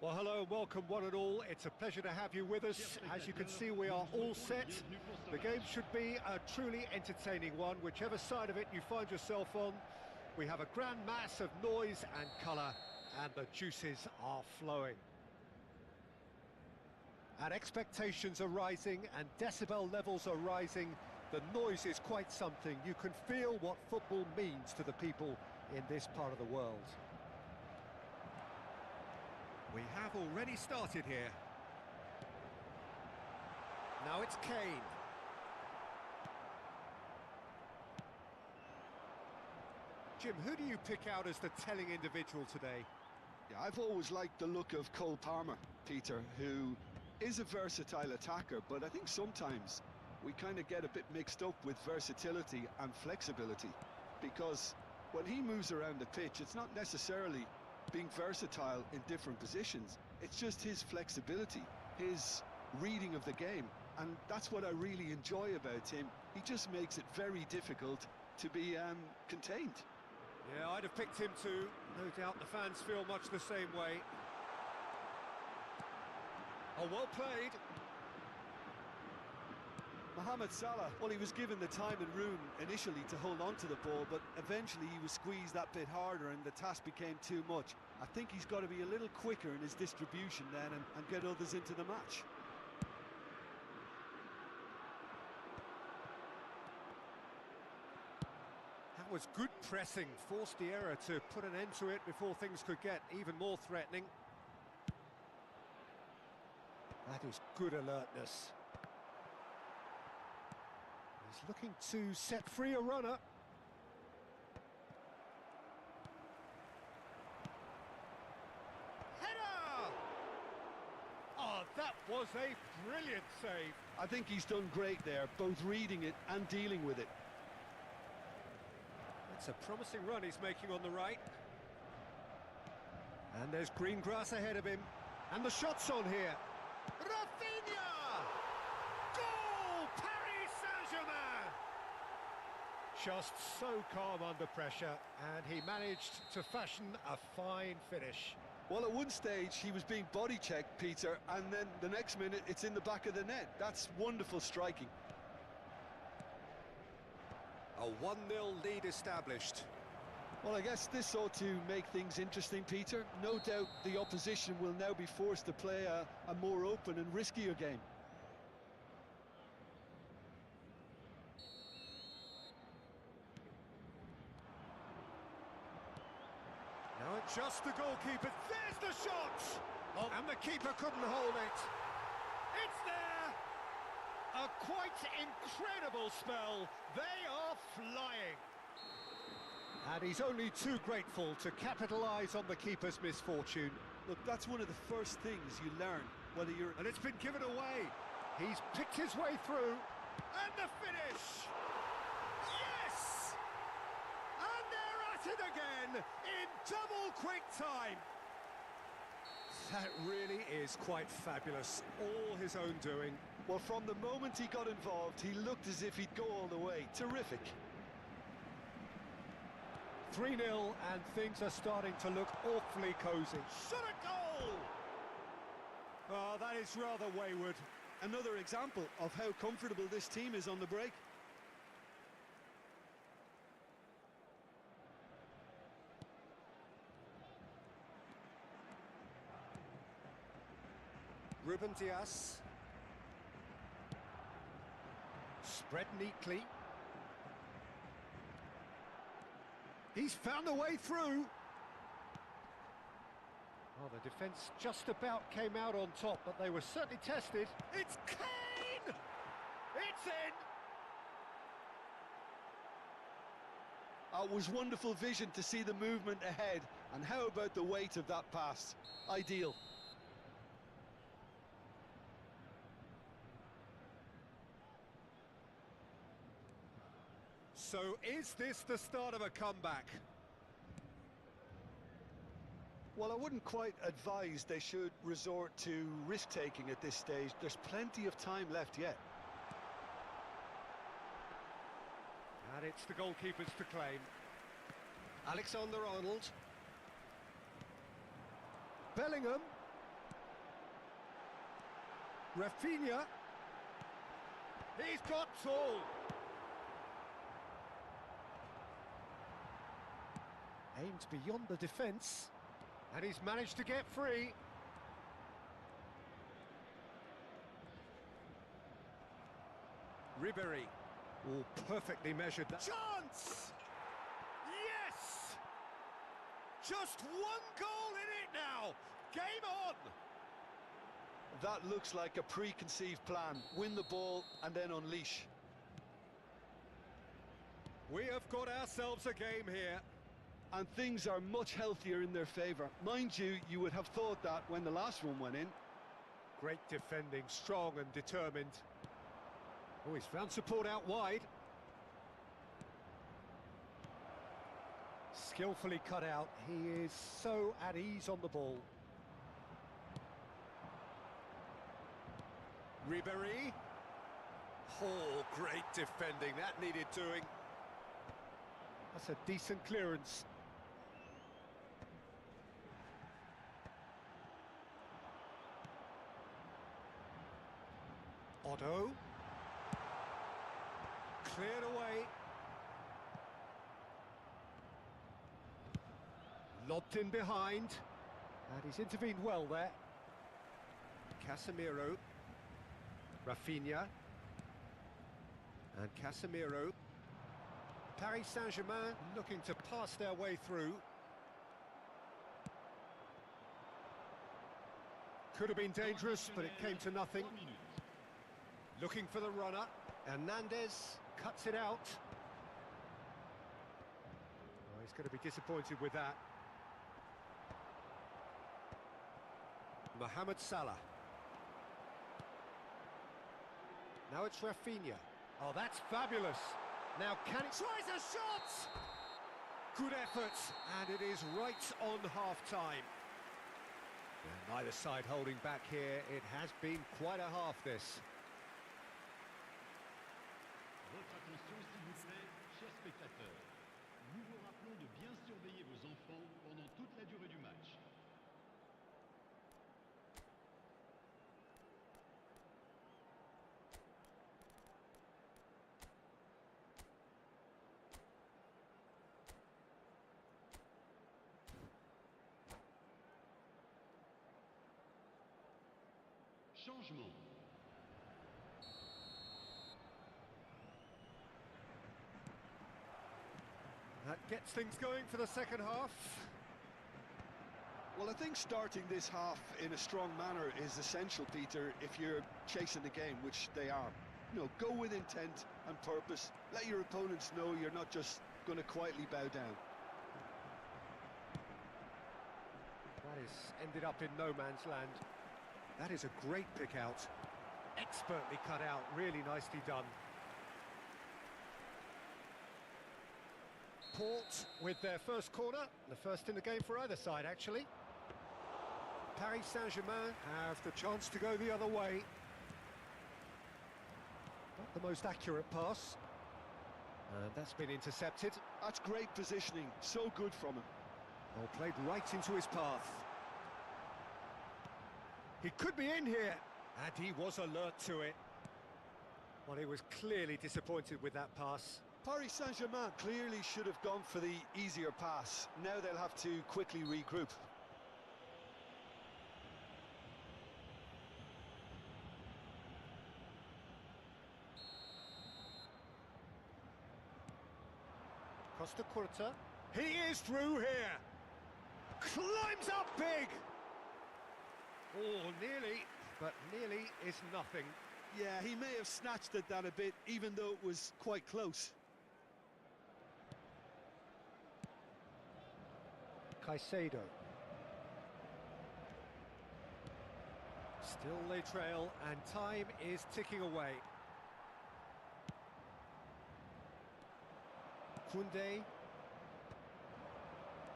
Well, hello and welcome one and all. It's a pleasure to have you with us. As you can see, we are all set. The game should be a truly entertaining one, whichever side of it you find yourself on. We have a grand mass of noise and colour, and the juices are flowing. And expectations are rising, and decibel levels are rising. The noise is quite something. You can feel what football means to the people in this part of the world. We have already started here. Now it's Kane. Jim, who do you pick out as the telling individual today? Yeah, I've always liked the look of Cole Palmer, Peter, who is a versatile attacker, but I think sometimes we kind of get a bit mixed up with versatility and flexibility, because when he moves around the pitch, it's not necessarily being versatile in different positions. It's just his flexibility, his reading of the game, and that's what I really enjoy about him. He just makes it very difficult to be contained. Yeah, I'd have picked him too. No doubt the fans feel much the same way. Oh, well played. Mohamed Salah, well, he was given the time and room initially to hold on to the ball, but eventually he was squeezed that bit harder and the task became too much. I think he's got to be a little quicker in his distribution then and get others into the match. That was good pressing, forced the error to put an end to it before things could get even more threatening. That is good alertness. He's looking to set free a runner. Header! Oh, that was a brilliant save. I think he's done great there, both reading it and dealing with it. It's a promising run he's making on the right. And there's green grass ahead of him. And the shot's on here. Just so calm under pressure, and he managed to fashion a fine finish. Well, at one stage he was being body checked, Peter, and then the next minute it's in the back of the net. That's wonderful striking. A 1-0 lead established. Well, I guess this ought to make things interesting, Peter. No doubt the opposition will now be forced to play a more open and riskier game. Now it's just the goalkeeper. There's the shot! Oh, and the keeper couldn't hold it. It's there! A quite incredible spell. They are flying. And he's only too grateful to capitalise on the keeper's misfortune. Look, that's one of the first things you learn, whether you're... And it's been given away. He's picked his way through. And the finish! Yes! And they're at it again in double quick time. That really is quite fabulous. All his own doing. Well, from the moment he got involved, he looked as if he'd go all the way. Terrific. 3-0, and things are starting to look awfully cosy. Shot a goal! Oh, that is rather wayward. Another example of how comfortable this team is on the break. Ruben Dias. Spread neatly. He's found a way through. Oh, the defence just about came out on top, but they were certainly tested. It's Kane! It's in! It was wonderful vision to see the movement ahead, and how about the weight of that pass? Ideal. So is this the start of a comeback? Well, I wouldn't quite advise they should resort to risk-taking at this stage. There's plenty of time left yet. And it's the goalkeepers to claim. Alexander-Arnold. Bellingham. Rafinha. He's got tall. Aimed beyond the defence. And he's managed to get free. Ribéry. Oh, perfectly measured that. Chance! Yes! Just one goal in it now. Game on! That looks like a preconceived plan. Win the ball and then unleash. We have got ourselves a game here. And things are much healthier in their favour. Mind you, you would have thought that when the last one went in. Great defending, strong and determined. Oh, he's found support out wide. Skillfully cut out. He is so at ease on the ball. Ribéry. Oh, great defending. That needed doing. That's a decent clearance. Otto. Cleared away. Lobbed in behind. And he's intervened well there. Casemiro. Rafinha. And Casemiro. Paris Saint-Germain looking to pass their way through. Could have been dangerous, but it came to nothing. Looking for the runner. Hernandez cuts it out. Oh, he's going to be disappointed with that. Mohamed Salah. Now it's Rafinha. Oh, that's fabulous. Now can it... Tries a shot! Good effort, and it is right on half-time. Neither side holding back here. It has been quite a half, this. Votre attention, s'il vous plaît, chers spectateurs. Nous vous rappelons de bien surveiller vos enfants pendant toute la durée du match. Changement. That gets things going for the second half. Well, I think starting this half in a strong manner is essential, Peter, if you're chasing the game, which they are. You know, go with intent and purpose. Let your opponents know you're not just going to quietly bow down. That is ended up in no man's land. That is a great pick out. Expertly cut out, really nicely done. Port with their first corner, the first in the game for either side, actually. Paris Saint-Germain have the chance to go the other way. Not the most accurate pass. And that's been intercepted. That's great positioning, so good from him. Oh, played right into his path. He could be in here, and he was alert to it. Well, he was clearly disappointed with that pass. Paris Saint-Germain clearly should have gone for the easier pass. Now they'll have to quickly regroup. Costa Curta. He is through here. Climbs up big. Oh, nearly, but nearly is nothing. Yeah, he may have snatched at that a bit, even though it was quite close. Caicedo. Still they trail, and time is ticking away. Koundé.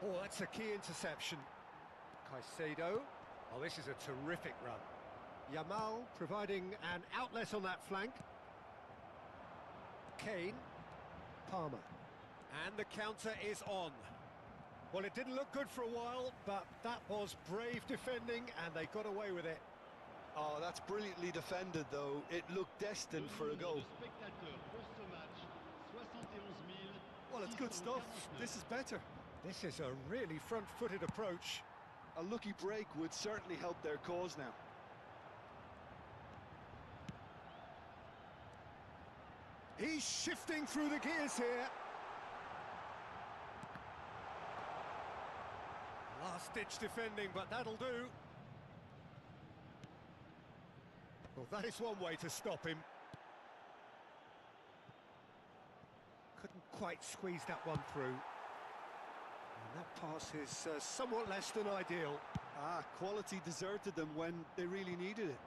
Oh, that's a key interception. Caicedo. Oh, this is a terrific run. Yamal providing an outlet on that flank. Kane. Palmer. And the counter is on. Well, it didn't look good for a while, but that was brave defending, and they got away with it. Oh, that's brilliantly defended, though. It looked destined for a goal. Well, it's good stuff. This is better. This is a really front-footed approach. A lucky break would certainly help their cause now. He's shifting through the gears here. Last-ditch defending, but that'll do. Well, that is one way to stop him. Couldn't quite squeeze that one through. And that pass is somewhat less than ideal. Quality deserted them when they really needed it.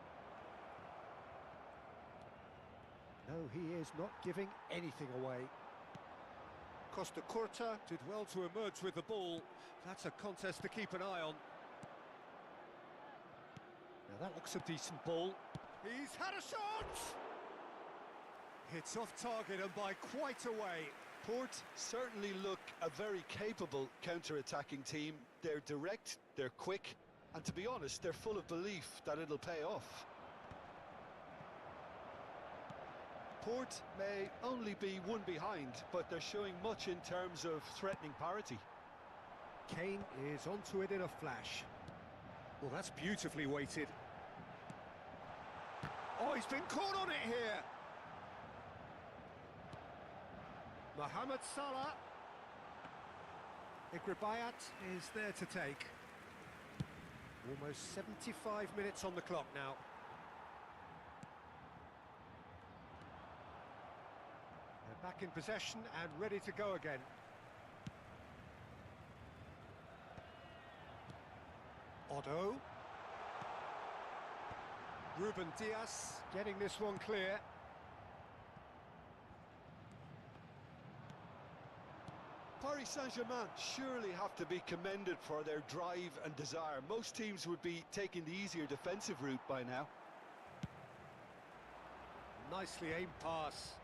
No, he is not giving anything away. Costa Curta did well to emerge with the ball. That's a contest to keep an eye on. Now that looks a decent ball. He's had a shot! It's off target and by quite a way. Port certainly look a very capable counter-attacking team. They're direct, they're quick, and to be honest, they're full of belief that it'll pay off. Port may only be one behind, but they're showing much in terms of threatening parity. Kane is onto it in a flash. Well, that's beautifully weighted. Oh, he's been caught on it here. Mohamed Salah. Igribayat is there to take. Almost 75 minutes on the clock now. They're back in possession and ready to go again. Otto. Ruben Diaz getting this one clear. Paris Saint-Germain surely have to be commended for their drive and desire. Most teams would be taking the easier defensive route by now. Nicely aimed pass.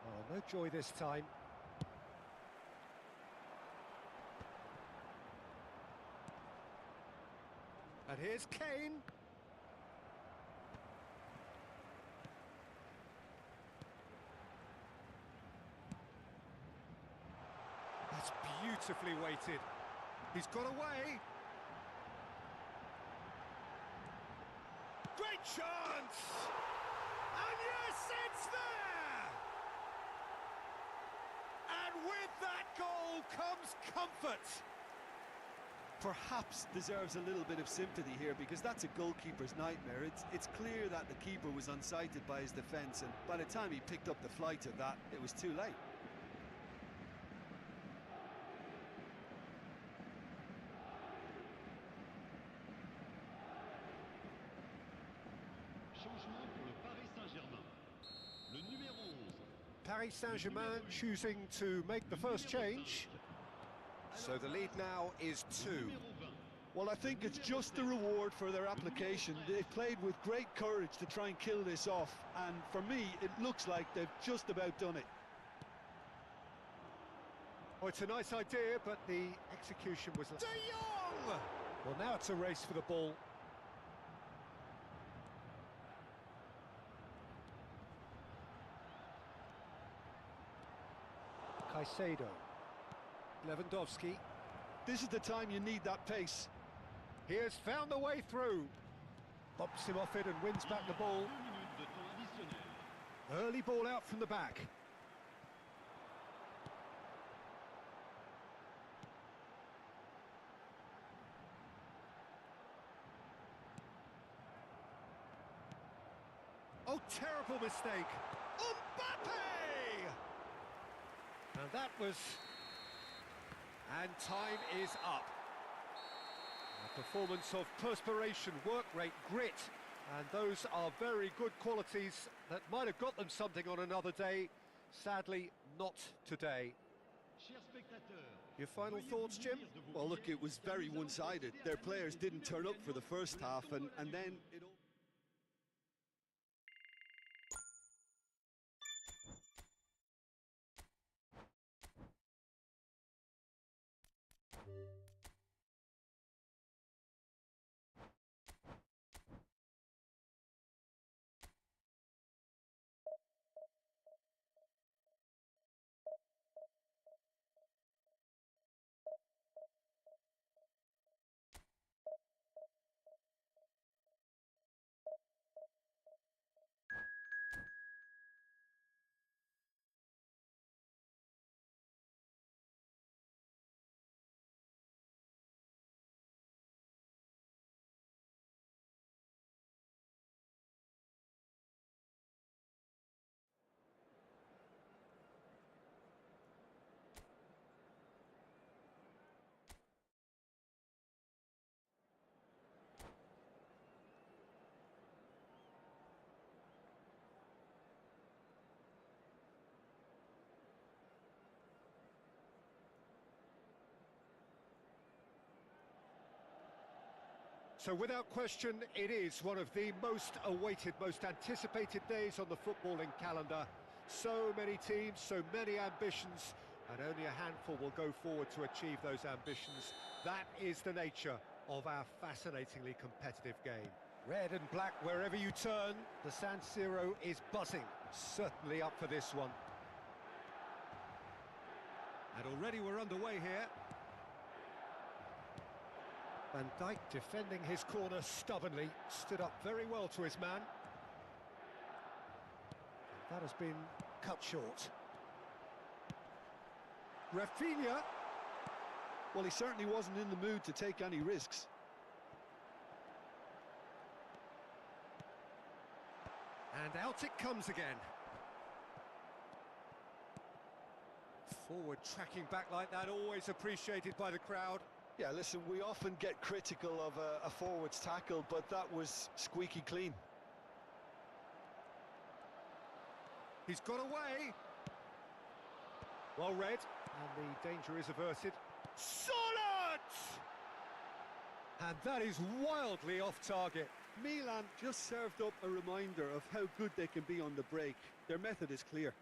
Oh, no joy this time. And here's Kane. That's beautifully weighted. He's got away. Great chance! And yes, it's there! And with that goal comes comfort. Perhaps deserves a little bit of sympathy here, because that's a goalkeeper's nightmare. It's clear that the keeper was unsighted by his defence, and by the time he picked up the flight of that, it was too late. Changement pour le Paris Saint-Germain. Le numéro 11. Paris Saint-Germain choosing to make the first change. So the lead now is 2. Well, I think it's just the reward for their application. They played with great courage to try and kill this off, and for me, it looks like they've just about done it. Oh, it's a nice idea, but the execution was... De Jong! Well, now it's a race for the ball. Caicedo. Lewandowski. This is the time you need that pace. He has found the way through. Bumps him off it and wins back the ball. 2 minutes de temps additionnel. Early ball out from the back. Oh, terrible mistake. Mbappe! And that was... And time is up. A performance of perspiration, work rate, grit, and those are very good qualities that might have got them something on another day. Sadly, not today. Your final thoughts, Jim? Well, look, it was very one-sided. Their players didn't turn up for the first half, and then it all... So without question, it is one of the most awaited, most anticipated days on the footballing calendar. So many teams, so many ambitions, and only a handful will go forward to achieve those ambitions. That is the nature of our fascinatingly competitive game. Red and black wherever you turn, the San Siro is buzzing. Certainly up for this one. And already we're underway here. Van Dijk defending his corner stubbornly, stood up very well to his man. That has been cut short. Rafinha. Well, he certainly wasn't in the mood to take any risks. And out it comes again. Forward tracking back like that, always appreciated by the crowd. Yeah, listen, we often get critical of a forward's tackle, but that was squeaky clean. He's got away. Well read, and the danger is averted. Solid! And that is wildly off target. Milan just served up a reminder of how good they can be on the break. Their method is clear.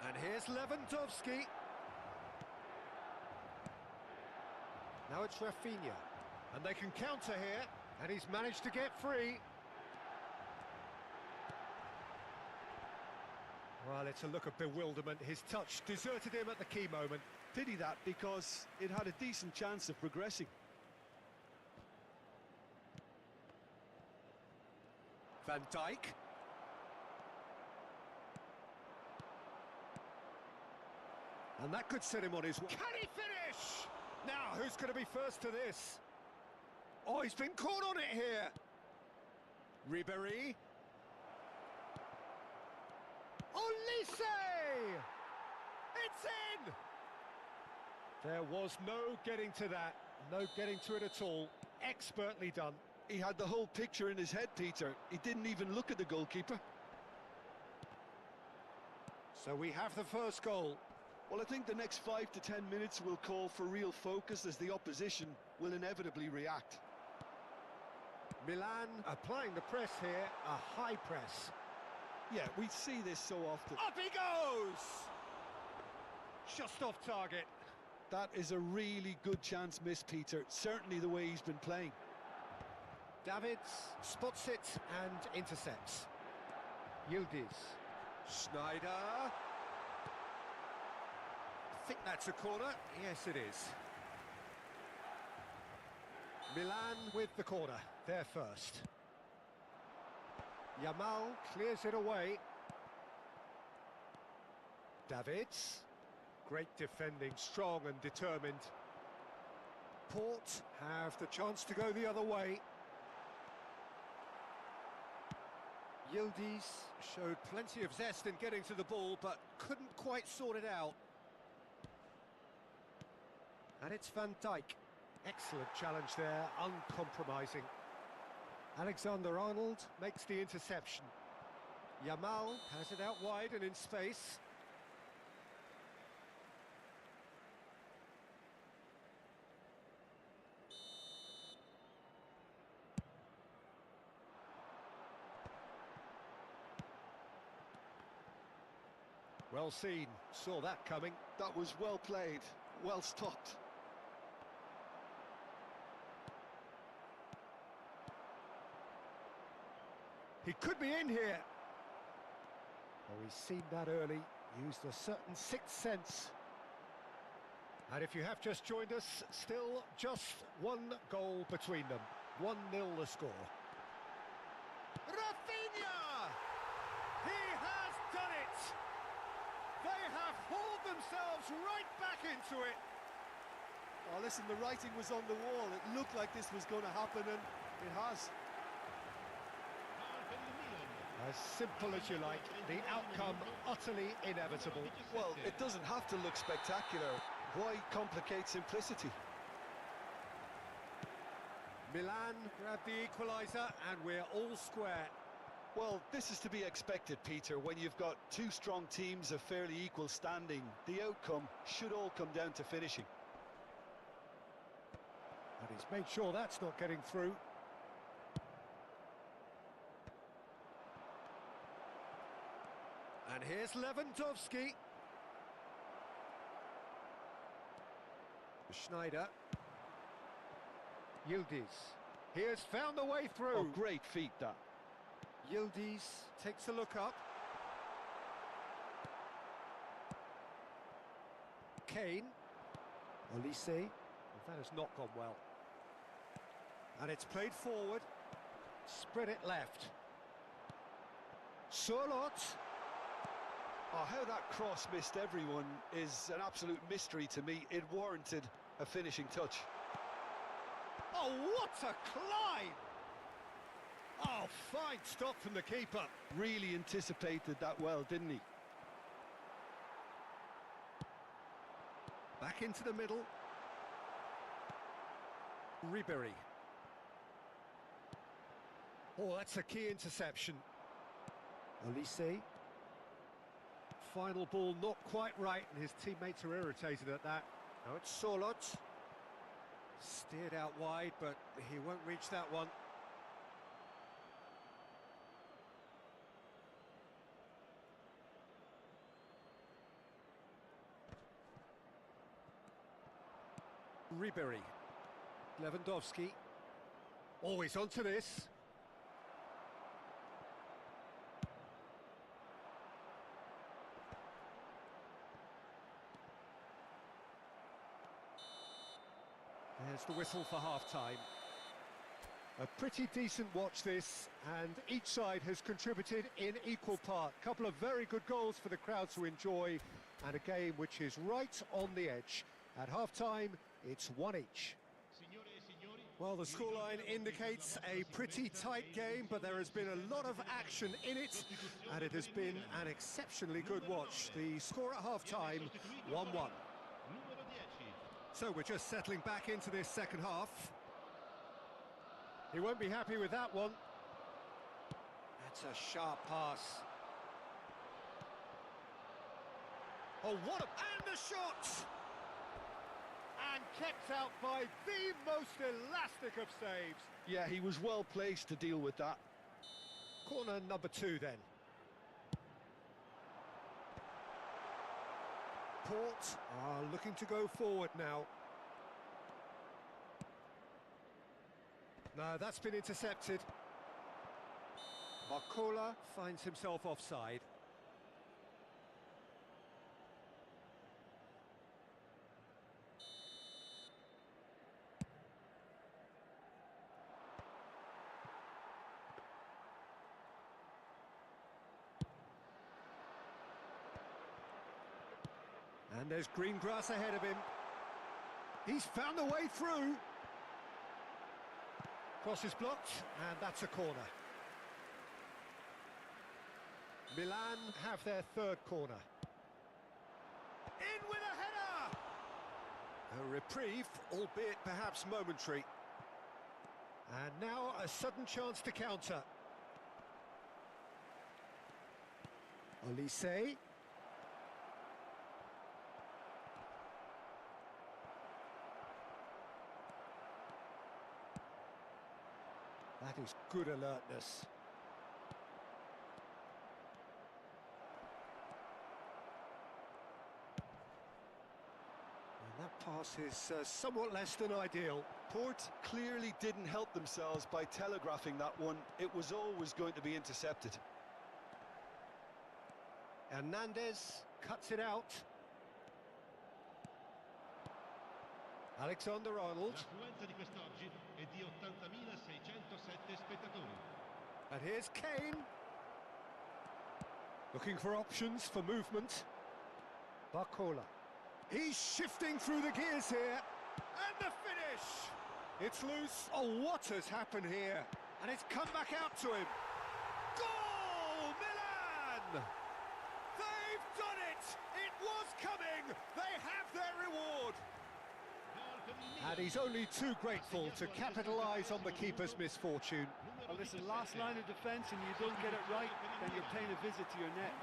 And here's Lewandowski. Now it's Rafinha. And they can counter here. And he's managed to get free. Well, it's a look of bewilderment. His touch deserted him at the key moment. Pity that, because it had a decent chance of progressing. Van Dijk. And that could set him on his way. Can he finish? Now, who's going to be first to this? Oh, he's been caught on it here. Ribéry. Olise! It's in! There was no getting to that. No getting to it at all. Expertly done. He had the whole picture in his head, Peter. He didn't even look at the goalkeeper. So we have the first goal. Well, I think the next 5 to 10 minutes will call for real focus, as the opposition will inevitably react. Milan applying the press here, a high press. Yeah, we see this so often. Up he goes! Just off target. That is a really good chance missed, Peter. Certainly the way he's been playing. Davids spots it and intercepts. Yildiz. Schneider. I think that's a corner. Yes, it is. Milan with the corner. They're first. Yamal clears it away. Davids. Great defending, strong and determined. Port have the chance to go the other way. Yildiz showed plenty of zest in getting to the ball, but couldn't quite sort it out. And it's Van Dijk. Excellent challenge there, uncompromising. Alexander-Arnold makes the interception. Yamal has it out wide and in space. Well seen, saw that coming. That was well played, well stopped. He could be in here. Oh, he's seen that early, used a certain sixth sense. And if you have just joined us, still just one goal between them. 1-0 the score. Rafinha! He has done it! They have hauled themselves right back into it. Oh, listen, the writing was on the wall. It looked like this was going to happen, and it has. As simple as you like, the outcome utterly inevitable. Well, it doesn't have to look spectacular. Why complicate simplicity? Milan grab the equaliser, and we're all square. Well, this is to be expected, Peter. When you've got two strong teams of fairly equal standing, the outcome should all come down to finishing. And he's made sure that's not getting through. And here's Lewandowski. Schneider. Yildiz. He has found the way through. Oh, great feat, that. Yildiz takes a look up. Kane. Olise. That has not gone well. And it's played forward. Spread it left. Surlot. Oh, how that cross missed everyone is an absolute mystery to me. It warranted a finishing touch. Oh, what a climb! Oh, fine stop from the keeper. Really anticipated that well, didn't he? Back into the middle. Ribery. Oh, that's a key interception. Olise. Final ball not quite right, and his teammates are irritated at that. Now it's Surlot. Steered out wide, but he won't reach that one. Ribery. Lewandowski. Always onto this. There's the whistle for half-time. A pretty decent watch this, and each side has contributed in equal part. A couple of very good goals for the crowd to enjoy, and a game which is right on the edge. At half-time, it's one each. Well, the scoreline indicates a pretty tight game, but there has been a lot of action in it, and it has been an exceptionally good watch. The score at half-time, 1-1. So we're just settling back into this second half. He won't be happy with that one. That's a sharp pass. Oh, what a... And the shot! And kept out by the most elastic of saves. Yeah, he was well placed to deal with that. Corner number 2 then. Port are looking to go forward now. No, that's been intercepted. Barcola finds himself offside. And there's green grass ahead of him. He's found a way through. Cross is blocked, and that's a corner. Milan have their third corner. In with a header! A reprieve, albeit perhaps momentary. And now a sudden chance to counter. Olise. That is good alertness. And that pass is somewhat less than ideal. Port clearly didn't help themselves by telegraphing that one. It was always going to be intercepted. Hernandez cuts it out. Alexander-Arnold. L'affluenza di quest'oggi è di 80.607 spettatori. And here's Kane. Looking for options for movement. Barcola. He's shifting through the gears here. And the finish! It's loose. Oh, what has happened here? And it's come back out to him. Goal! Milan! They've done it! It was coming! They have their reward! And he's only too grateful to capitalise on the keeper's misfortune. Well, listen, last line of defence and you don't get it right, then you're paying a visit to your net.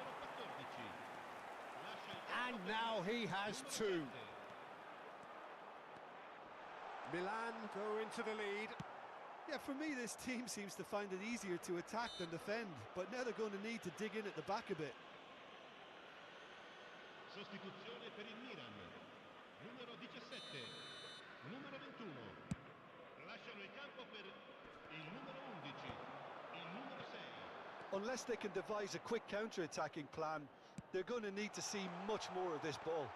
And now he has two. Milan go into the lead. Yeah, for me, this team seems to find it easier to attack than defend, but now they're going to need to dig in at the back a bit. Sostituzione per il Milan. Numero 17, numero 21. Lasciano il campo per il numero 11, il numero 6. Unless they can devise a quick counter-attacking plan, they're going to need to see much more of this ball.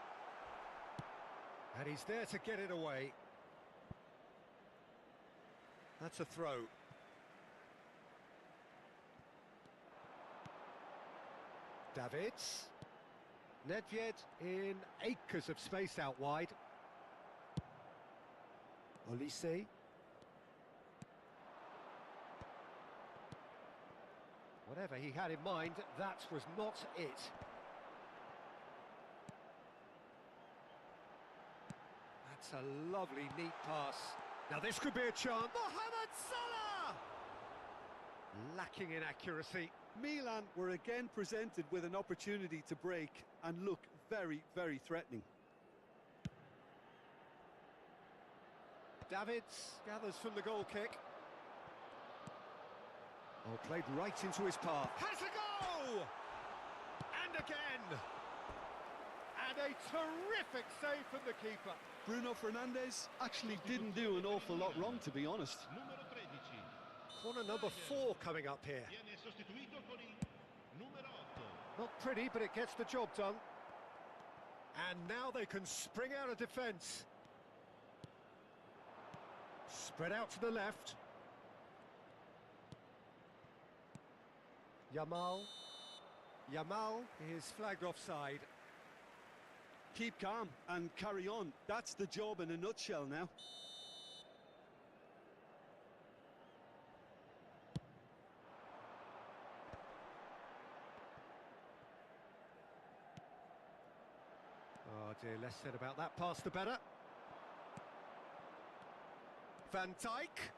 And he's there to get it away. That's a throw. Davids. Nedved in acres of space out wide. Olise. Whatever he had in mind, that was not it. That's a lovely, neat pass. Now this could be a chance. Mohamed Salah! Lacking in accuracy. Milan were again presented with an opportunity to break and look very, very threatening. Davids gathers from the goal kick. Oh, played right into his path. Has a go! And again! And a terrific save from the keeper. Bruno Fernandes actually didn't do an awful lot wrong, to be honest. Numero 13. Corner number 4 coming up here. Viene sostituito con il numero 8. Not pretty, but it gets the job done. And now they can spring out of defence. Spread out to the left. Yamal is flagged offside. Keep calm and carry on. That's the job in a nutshell now. Oh dear, less said about that pass the better. Van Dijk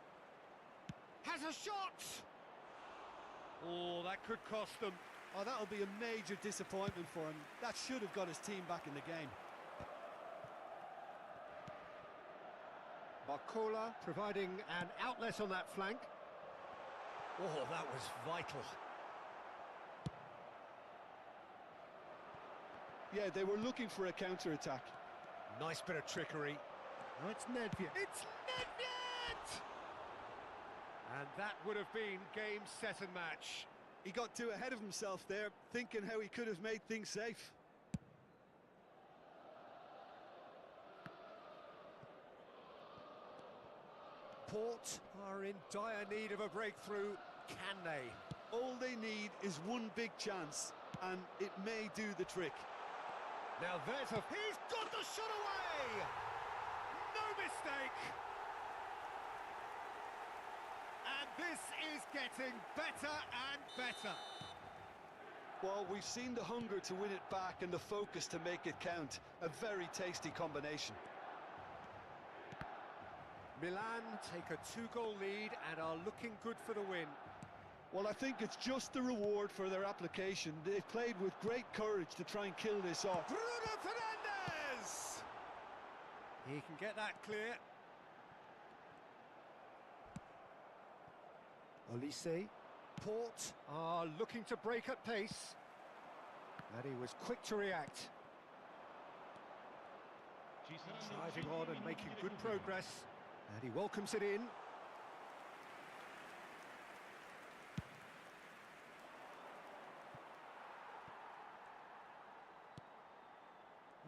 has a shot! Oh, that could cost them. Oh, that'll be a major disappointment for him. That should have got his team back in the game. Barcola providing an outlet on that flank. Oh, that was vital. Yeah, they were looking for a counter-attack. Nice bit of trickery. Now it's Nedved. It's Nedved! And that would have been game, set and match. He got too ahead of himself there, thinking how he could have made things safe. Port are in dire need of a breakthrough. Can they? All they need is one big chance, and it may do the trick. Now there's a... He's got the shot away! No mistake! And this is getting better and better. Well, we've seen the hunger to win it back and the focus to make it count. A very tasty combination. Milan take a 2-goal lead and are looking good for the win. Well, I think it's just the reward for their application. They've played with great courage to try and kill this off. Bruno Fernandes! He can get that clear. Olise. Port are looking to break at pace. And he was quick to react. Driving on and making good progress. And he welcomes it in.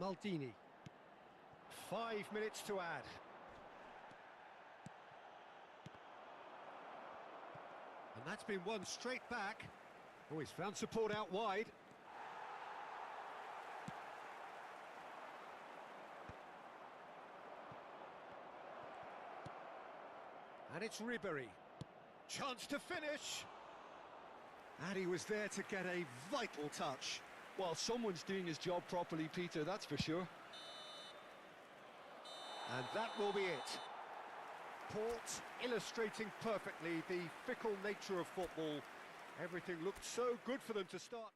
Maldini. 5 minutes to add. And that's been won straight back. Oh, he's found support out wide. And it's Ribéry. Chance to finish. And he was there to get a vital touch. Well, someone's doing his job properly, Peter, that's for sure. And that will be it. Port illustrating perfectly the fickle nature of football. Everything looked so good for them to start with.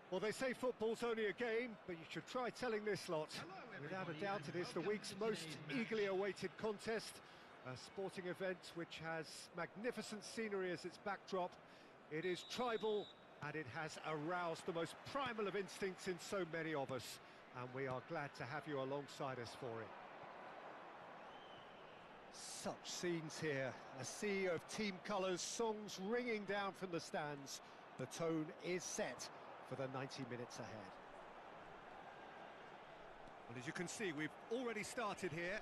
Well, they say football's only a game, but you should try telling this lot. Without a doubt, it is the week's most eagerly awaited contest, a sporting event which has magnificent scenery as its backdrop. It is tribal, and it has aroused the most primal of instincts in so many of us, and we are glad to have you alongside us for it. Such scenes here, a sea of team colours, songs ringing down from the stands. The tone is set for the 90 minutes ahead. Well, as you can see, we've already started here.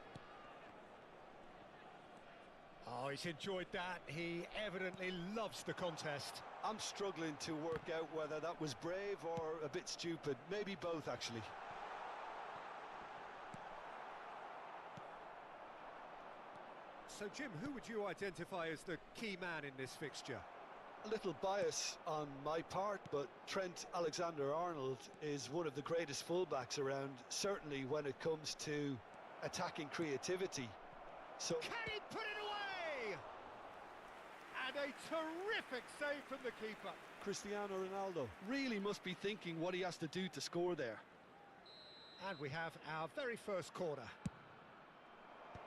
Oh, he's enjoyed that. He evidently loves the contest. I'm struggling to work out whether that was brave or a bit stupid. Maybe both, actually. So, Jim, who would you identify as the key man in this fixture? A little bias on my part, but Trent Alexander-Arnold is one of the greatest fullbacks around, certainly when it comes to attacking creativity. So can he put it away? And a terrific save from the keeper. Cristiano Ronaldo really must be thinking what he has to do to score there. And we have our very first corner.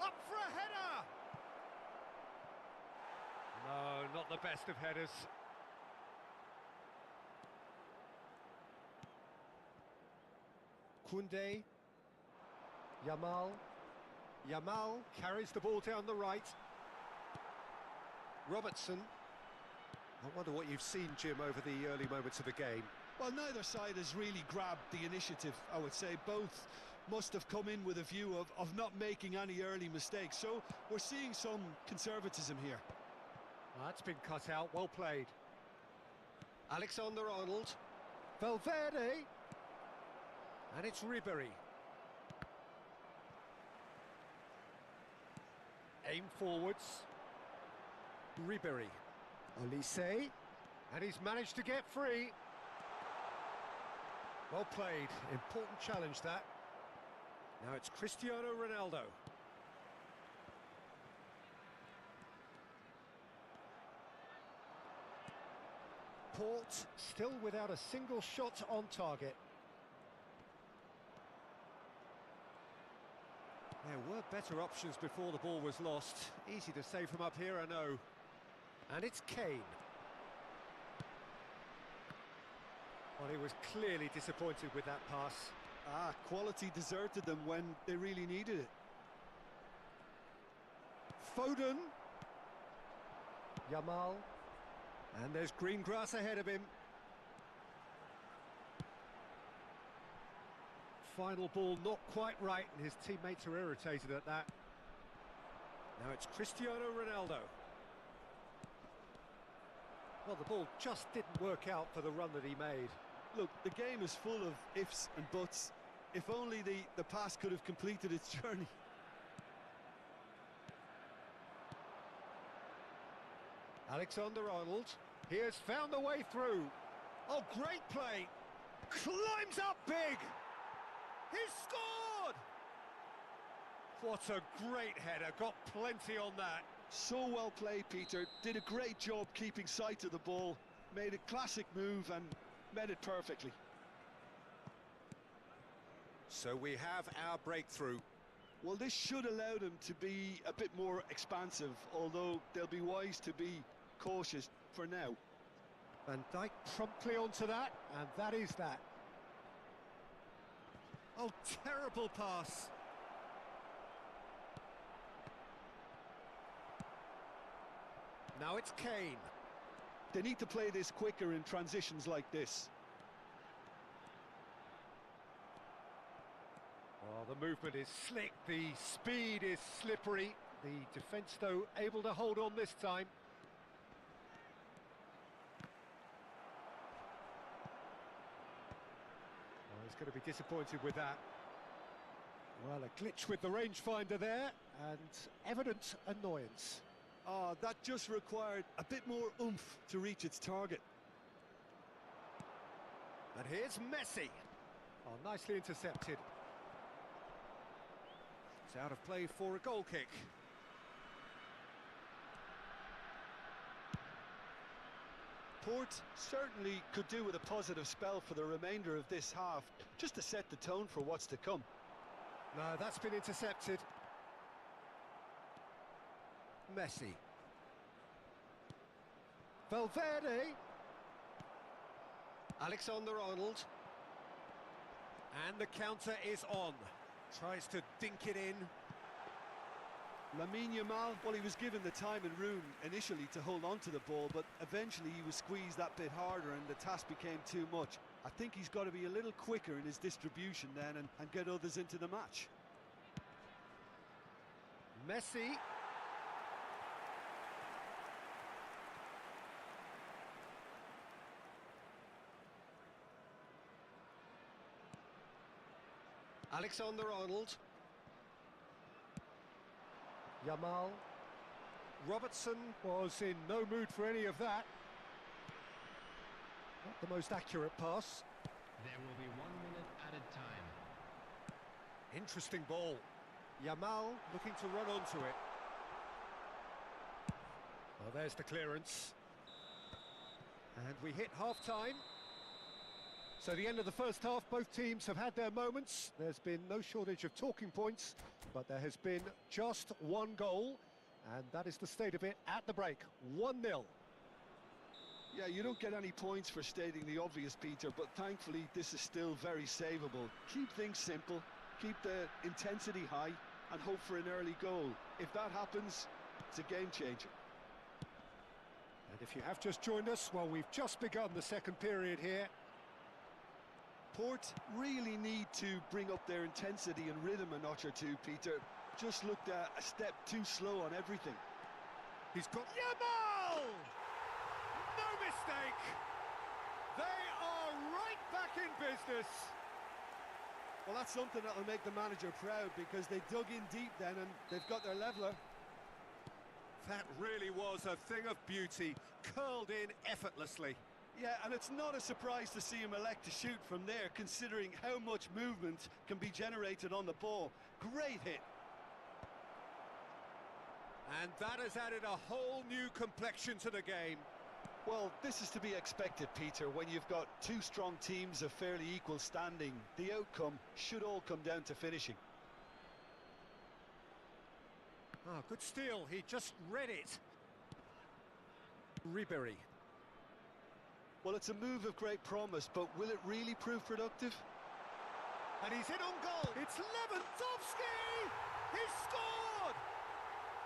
Up for a header! No, not the best of headers. Koundé. Yamal carries the ball down the right. Robertson. I wonder what you've seen, Jim, over the early moments of the game. Well, neither side has really grabbed the initiative, I would say. Both must have come in with a view of not making any early mistakes. So we're seeing some conservatism here. That's been cut out, well played. Alexander-Arnold. Valverde. And it's Ribéry. Aim forwards. Ribéry. Olise. And he's managed to get free. Well played. Important challenge, that. Now it's Cristiano Ronaldo. Port still without a single shot on target. There were better options before the ball was lost. Easy to say from up here, I know. And it's Kane. Well, he was clearly disappointed with that pass. Quality deserted them when they really needed it. Foden. Yamal. And there's green grass ahead of him. Final ball not quite right, and his teammates are irritated at that. Now it's Cristiano Ronaldo. Well, the ball just didn't work out for the run that he made. Look, the game is full of ifs and buts. If only the pass could have completed its journey. Alexander-Arnold, he has found a way through. Oh, great play! Climbs up big! He's scored! What a great header, got plenty on that. So well played, Peter. Did a great job keeping sight of the ball. Made a classic move and met it perfectly. So we have our breakthrough. Well, this should allow them to be a bit more expansive, although they'll be wise to be cautious for now. Van Dijk promptly onto that, and that is that. Oh, terrible pass. Now it's Kane. They need to play this quicker in transitions like this. Oh, the movement is slick, the speed is slippery. The defence, though, able to hold on this time. Oh, he's going to be disappointed with that. Well, a glitch with the rangefinder there, and evident annoyance. Oh, that just required a bit more oomph to reach its target. And here's Messi. Oh, nicely intercepted. It's out of play for a goal kick. Port certainly could do with a positive spell for the remainder of this half, just to set the tone for what's to come. No, that's been intercepted. Messi. Valverde. Alexander-Arnold. And the counter is on. Tries to dink it in. Lamine Yamal, well, he was given the time and room initially to hold on to the ball, but eventually he was squeezed that bit harder and the task became too much. I think he's got to be a little quicker in his distribution then and get others into the match. Messi. Alexander-Arnold. Yamal. Robertson was in no mood for any of that. Not the most accurate pass. There will be 1 minute added time. Interesting ball. Yamal looking to run onto it. Well, there's the clearance. And we hit half-time. So the end of the first half, both teams have had their moments. There's been no shortage of talking points, but there has been just one goal, and that is the state of it at the break, 1-0. Yeah, you don't get any points for stating the obvious, Peter, but thankfully this is still very savable. Keep things simple, keep the intensity high, and hope for an early goal. If that happens, it's a game changer. And if you have just joined us, well, we've just begun the second period here. Port really need to bring up their intensity and rhythm a notch or two, Peter. Just looked a step too slow on everything. He's got Yamal! No mistake! They are right back in business. Well, that's something that'll make the manager proud because they dug in deep then and they've got their leveller. That really was a thing of beauty, curled in effortlessly. Yeah, and it's not a surprise to see him elect to shoot from there, considering how much movement can be generated on the ball. Great hit. And that has added a whole new complexion to the game. Well, this is to be expected, Peter, when you've got two strong teams of fairly equal standing. The outcome should all come down to finishing. Oh, good steal. He just read it. Ribery. Well, it's a move of great promise, but will it really prove productive? And he's in on goal. It's Lewandowski! He's scored!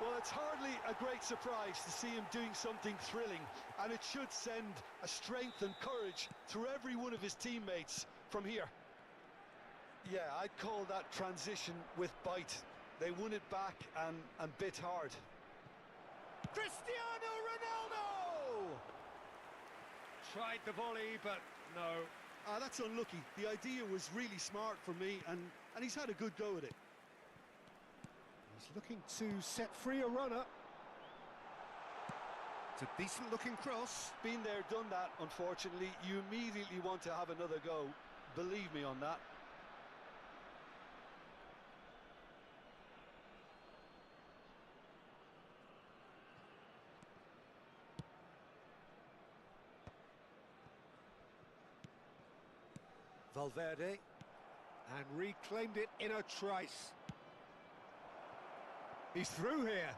Well, it's hardly a great surprise to see him doing something thrilling, and it should send a strength and courage through every one of his teammates from here. Yeah, I'd call that transition with bite. They won it back and bit hard. Cristiano Ronaldo! Tried the volley, but no. That's unlucky. The idea was really smart for me, and he's had a good go at it. He's looking to set free a runner. It's a decent-looking cross. Been there, done that, unfortunately. You immediately want to have another go. Believe me on that. Valverde, and reclaimed it in a trice. He's through here.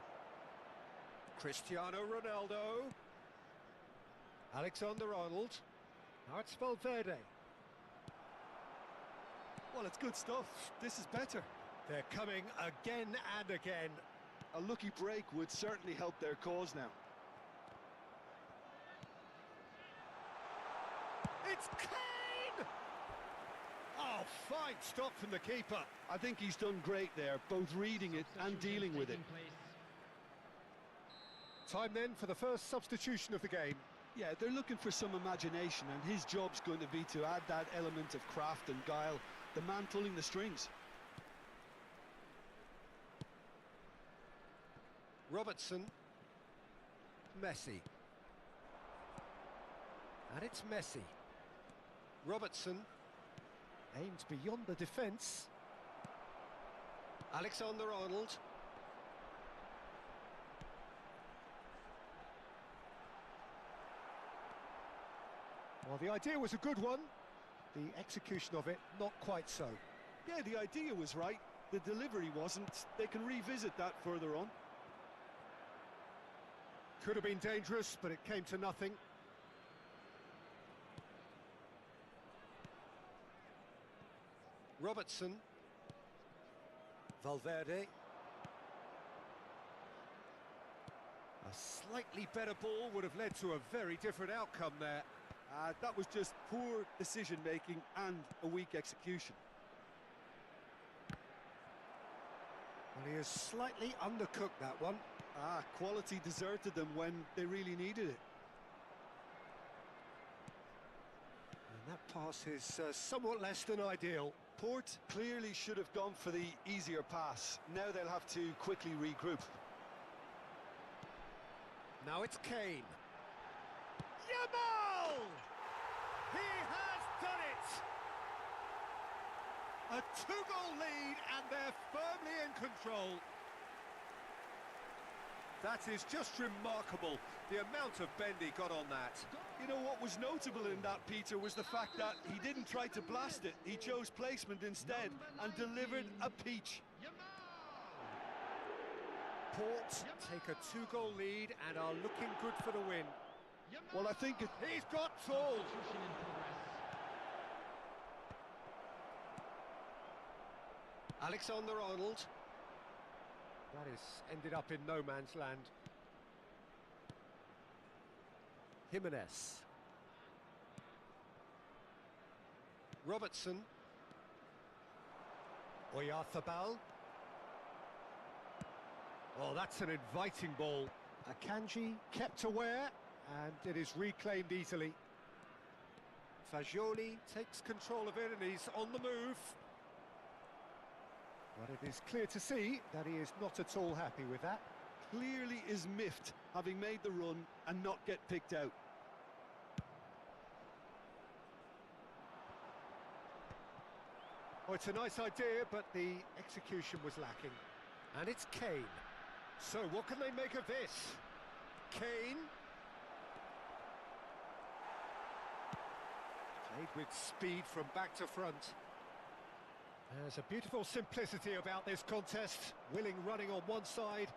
Cristiano Ronaldo. Alexander-Arnold. Now it's Valverde. Well, it's good stuff. This is better. They're coming again and again. A lucky break would certainly help their cause now. It's Kane! Oh, fine stop from the keeper. I think he's done great there, both reading it and dealing with it. Time then for the first substitution of the game. Yeah, they're looking for some imagination, and his job's going to be to add that element of craft and guile, the man pulling the strings. Robertson. Messi. And it's Messi. Robertson. Aimed beyond the defence. Alexander-Arnold. Well, the idea was a good one. The execution of it, not quite so. Yeah, the idea was right. The delivery wasn't. They can revisit that further on. Could have been dangerous, but it came to nothing. Robertson. Valverde. A slightly better ball would have led to a very different outcome there. That was just poor decision-making and a weak execution. Well, he has slightly undercooked that one. Quality deserted them when they really needed it. And that pass is somewhat less than ideal. Port clearly should have gone for the easier pass. Now they'll have to quickly regroup. Now it's Kane. Yamal! He has done it! A two-goal lead, and they're firmly in control. That is just remarkable, the amount of bend he got on that. You know what was notable in that, Peter, was the fact that he didn't try to blast it. He chose placement instead and delivered a peach. Port take a two-goal lead and are looking good for the win. Well, I think he's got tall. Alexander-Arnold. That is ended up in no man's land. Jimenez. Robertson. Oyarzabal. Oh, that's an inviting ball. Akanji kept aware, and it is reclaimed easily. Fagioli takes control of it, and he's on the move. But it is clear to see that he is not at all happy with that. Clearly is miffed, having made the run and not get picked out. Oh, it's a nice idea, but the execution was lacking. And it's Kane. So what can they make of this? Kane. Played with speed from back to front. There's a beautiful simplicity about this contest. Willing running on one side,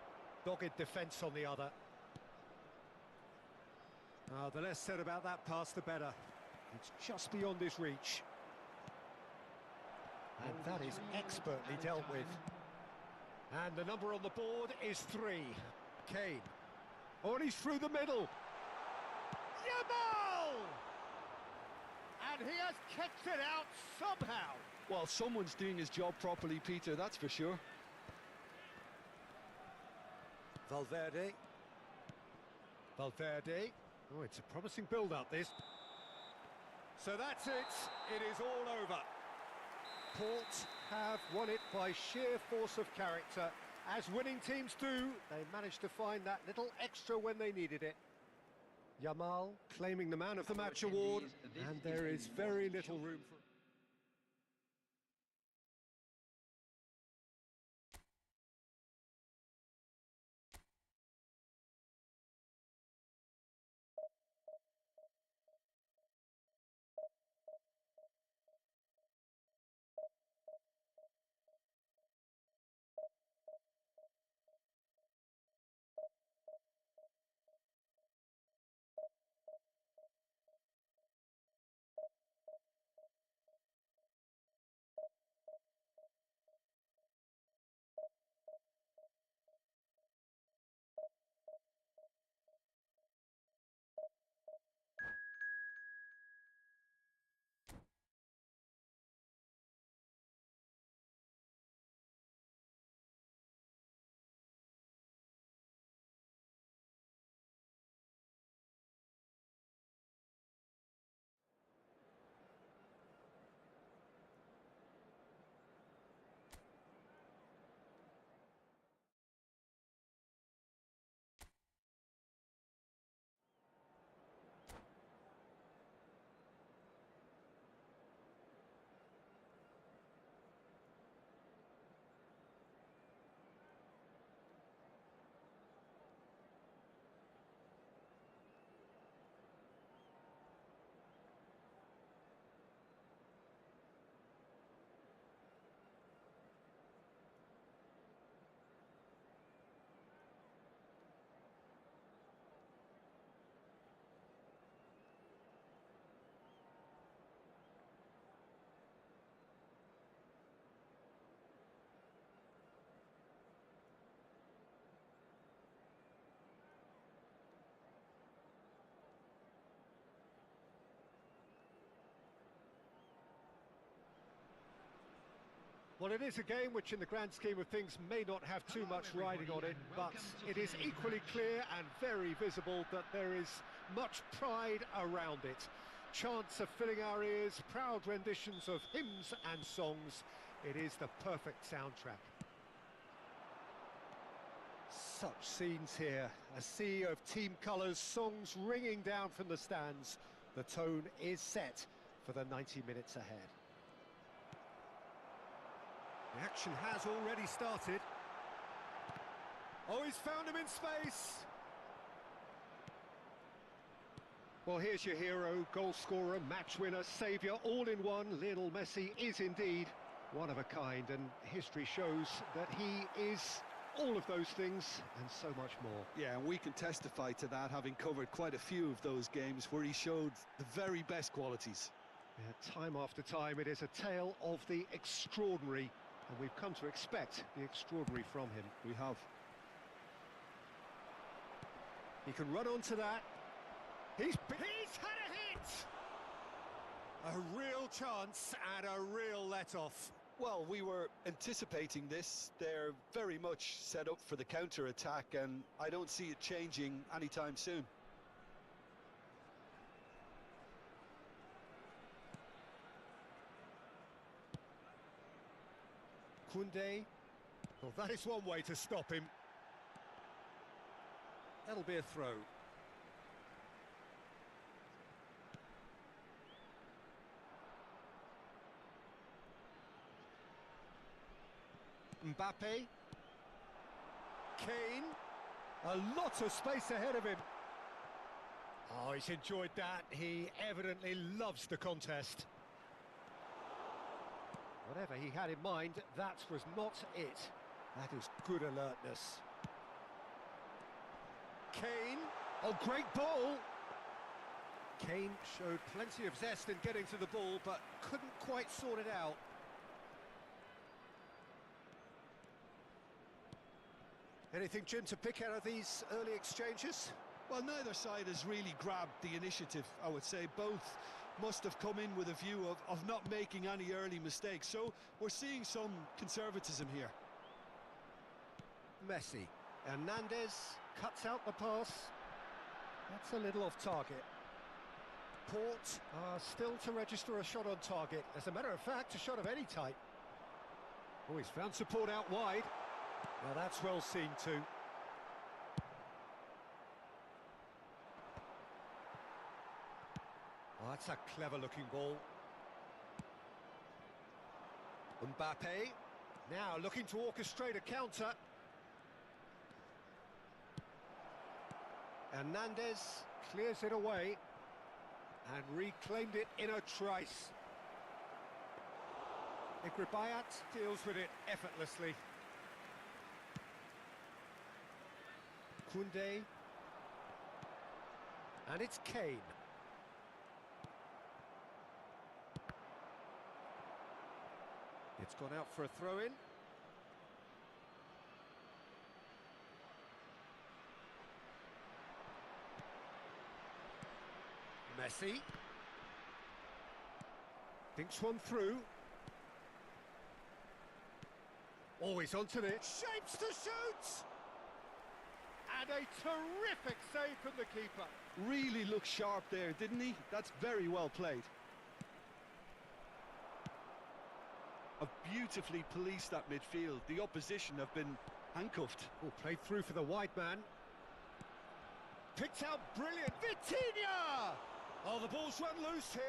dogged defence on the other. The less said about that pass, the better. It's just beyond his reach. And that is expertly dealt with. And the number on the board is 3. Kane. Oh, and he's through the middle. Yamal! And he has kept it out somehow. Well, someone's doing his job properly, Peter, that's for sure. Valverde. Oh, it's a promising build-up, this. So that's it. It is all over. Port have won it by sheer force of character. As winning teams do, they managed to find that little extra when they needed it. Yamal claiming the Man of the Match award, and there is very little room for... Well, it is a game which in the grand scheme of things may not have too much riding on it, but it is equally clear and very visible that there is much pride around it. Chants are filling our ears, proud renditions of hymns and songs. It is the perfect soundtrack. Such scenes here, a sea of team colours, songs ringing down from the stands. The tone is set for the 90 minutes ahead. The action has already started. Oh, he's found him in space. Well, here's your hero, goal scorer, match winner, saviour, all in one. Lionel Messi is indeed one of a kind, and history shows that he is all of those things and so much more. Yeah, and we can testify to that, having covered quite a few of those games where he showed the very best qualities. Yeah, time after time, it is a tale of the extraordinary, and we've come to expect the extraordinary from him. We have. He can run onto that. He's had a hit! A real chance and a real let-off. Well, we were anticipating this. They're very much set up for the counter-attack, and I don't see it changing anytime soon. Koundé. Well, that is one way to stop him. That'll be a throw. Mbappe. Kane. A lot of space ahead of him. Oh, he's enjoyed that. He evidently loves the contest. Whatever he had in mind, that was not it. That is good alertness. Kane. Oh, great ball. Kane showed plenty of zest in getting to the ball, but couldn't quite sort it out. Anything, Jim, to pick out of these early exchanges? Well, neither side has really grabbed the initiative, I would say. Both must have come in with a view of not making any early mistakes. So we're seeing some conservatism here. Messi. Hernandez cuts out the pass. That's a little off target. Port still to register a shot on target. As a matter of fact, a shot of any type. Oh, he's found support out wide. Now that's well seen too. Oh, that's a clever-looking ball. Mbappe, now looking to orchestrate a counter. Hernandez clears it away and reclaimed it in a trice. Igribayat deals with it effortlessly. Koundé. And it's Kane. It's gone out for a throw-in. Messi. Thinks one through. Always onto it. Shapes to shoot! And a terrific save from the keeper. Really looked sharp there, didn't he? That's very well played. Have beautifully policed that midfield. The opposition have been handcuffed. Oh, played through for the wide man. Picked out brilliant. Vitinha! Oh, the ball's run loose here.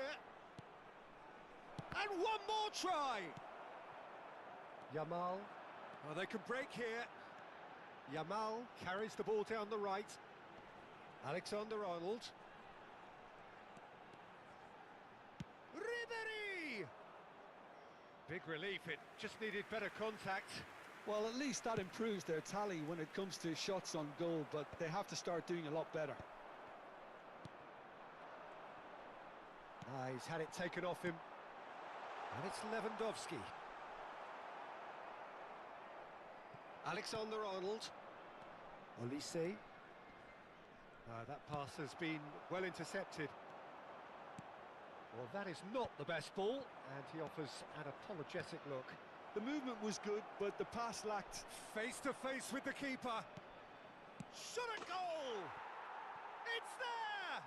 And one more try. Yamal. Oh, they can break here. Yamal carries the ball down the right. Alexander-Arnold. Ribery! Big relief, it just needed better contact. Well, at least that improves their tally when it comes to shots on goal, but they have to start doing a lot better. He's had it taken off him. And it's Lewandowski. Alexander-Arnold. Olise. That pass has been well intercepted. Well, that is not the best ball, and he offers an apologetic look. The movement was good, but the pass lacked. Face to face with the keeper. Shot at goal! It's there!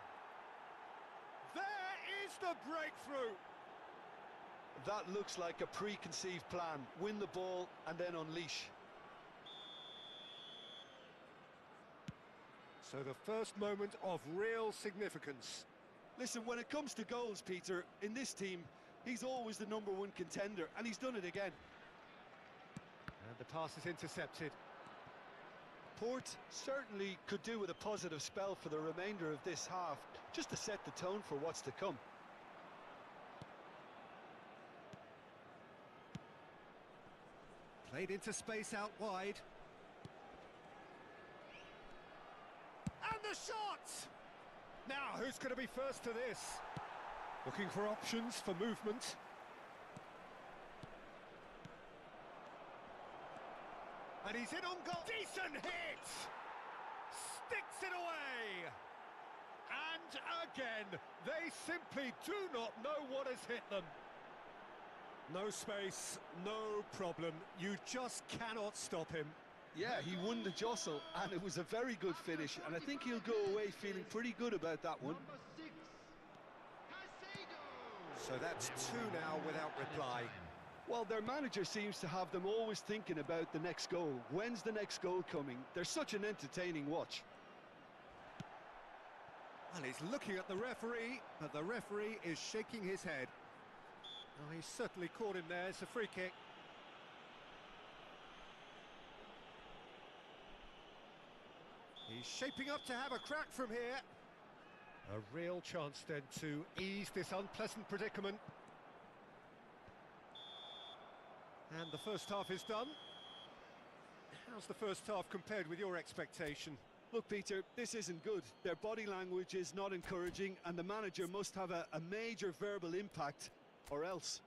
There is the breakthrough! That looks like a preconceived plan. Win the ball and then unleash. So the first moment of real significance. Listen, when it comes to goals, Peter, in this team, he's always the #1 contender, and he's done it again. And the pass is intercepted. Port certainly could do with a positive spell for the remainder of this half, just to set the tone for what's to come. Played into space out wide. And the shot! Now, who's going to be first to this? Looking for options for movement. And he's in on goal. Decent hit! Sticks it away! And again, they simply do not know what has hit them. No space, no problem. You just cannot stop him. Yeah, he won the jostle, and it was a very good finish, and I think he'll go away feeling pretty good about that one. So that's two now without reply. Well, their manager seems to have them always thinking about the next goal. When's the next goal coming? They're such an entertaining watch. Well, he's looking at the referee, but the referee is shaking his head. Oh, he's certainly caught him there. It's a free kick. He's shaping up to have a crack from here. A real chance then to ease this unpleasant predicament. And the first half is done. How's the first half compared with your expectation? Look, Peter, this isn't good. Their body language is not encouraging, and the manager must have a major verbal impact, or else.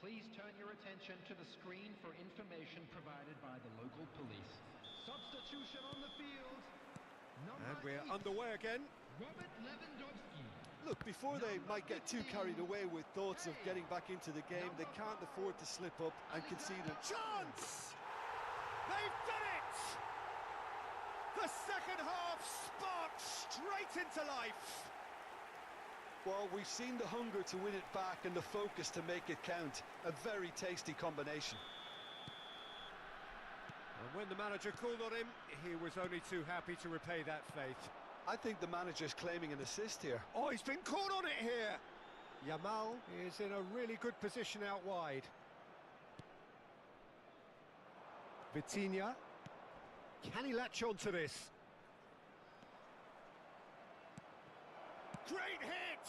Please turn your attention to the screen for information provided by the local police. Substitution on the field. And we're underway again. Robert Lewandowski. Look, before they might get too carried away with thoughts of getting back into the game, they can't afford to slip up and concede a Chance! They've done it! The second half sparked straight into life. Well, we've seen the hunger to win it back and the focus to make it count. A very tasty combination. And when the manager called on him, he was only too happy to repay that faith. I think the manager's claiming an assist here. Oh, he's been caught on it here. Yamal is in a really good position out wide. Vitinha. Can he latch on to this? Great hit!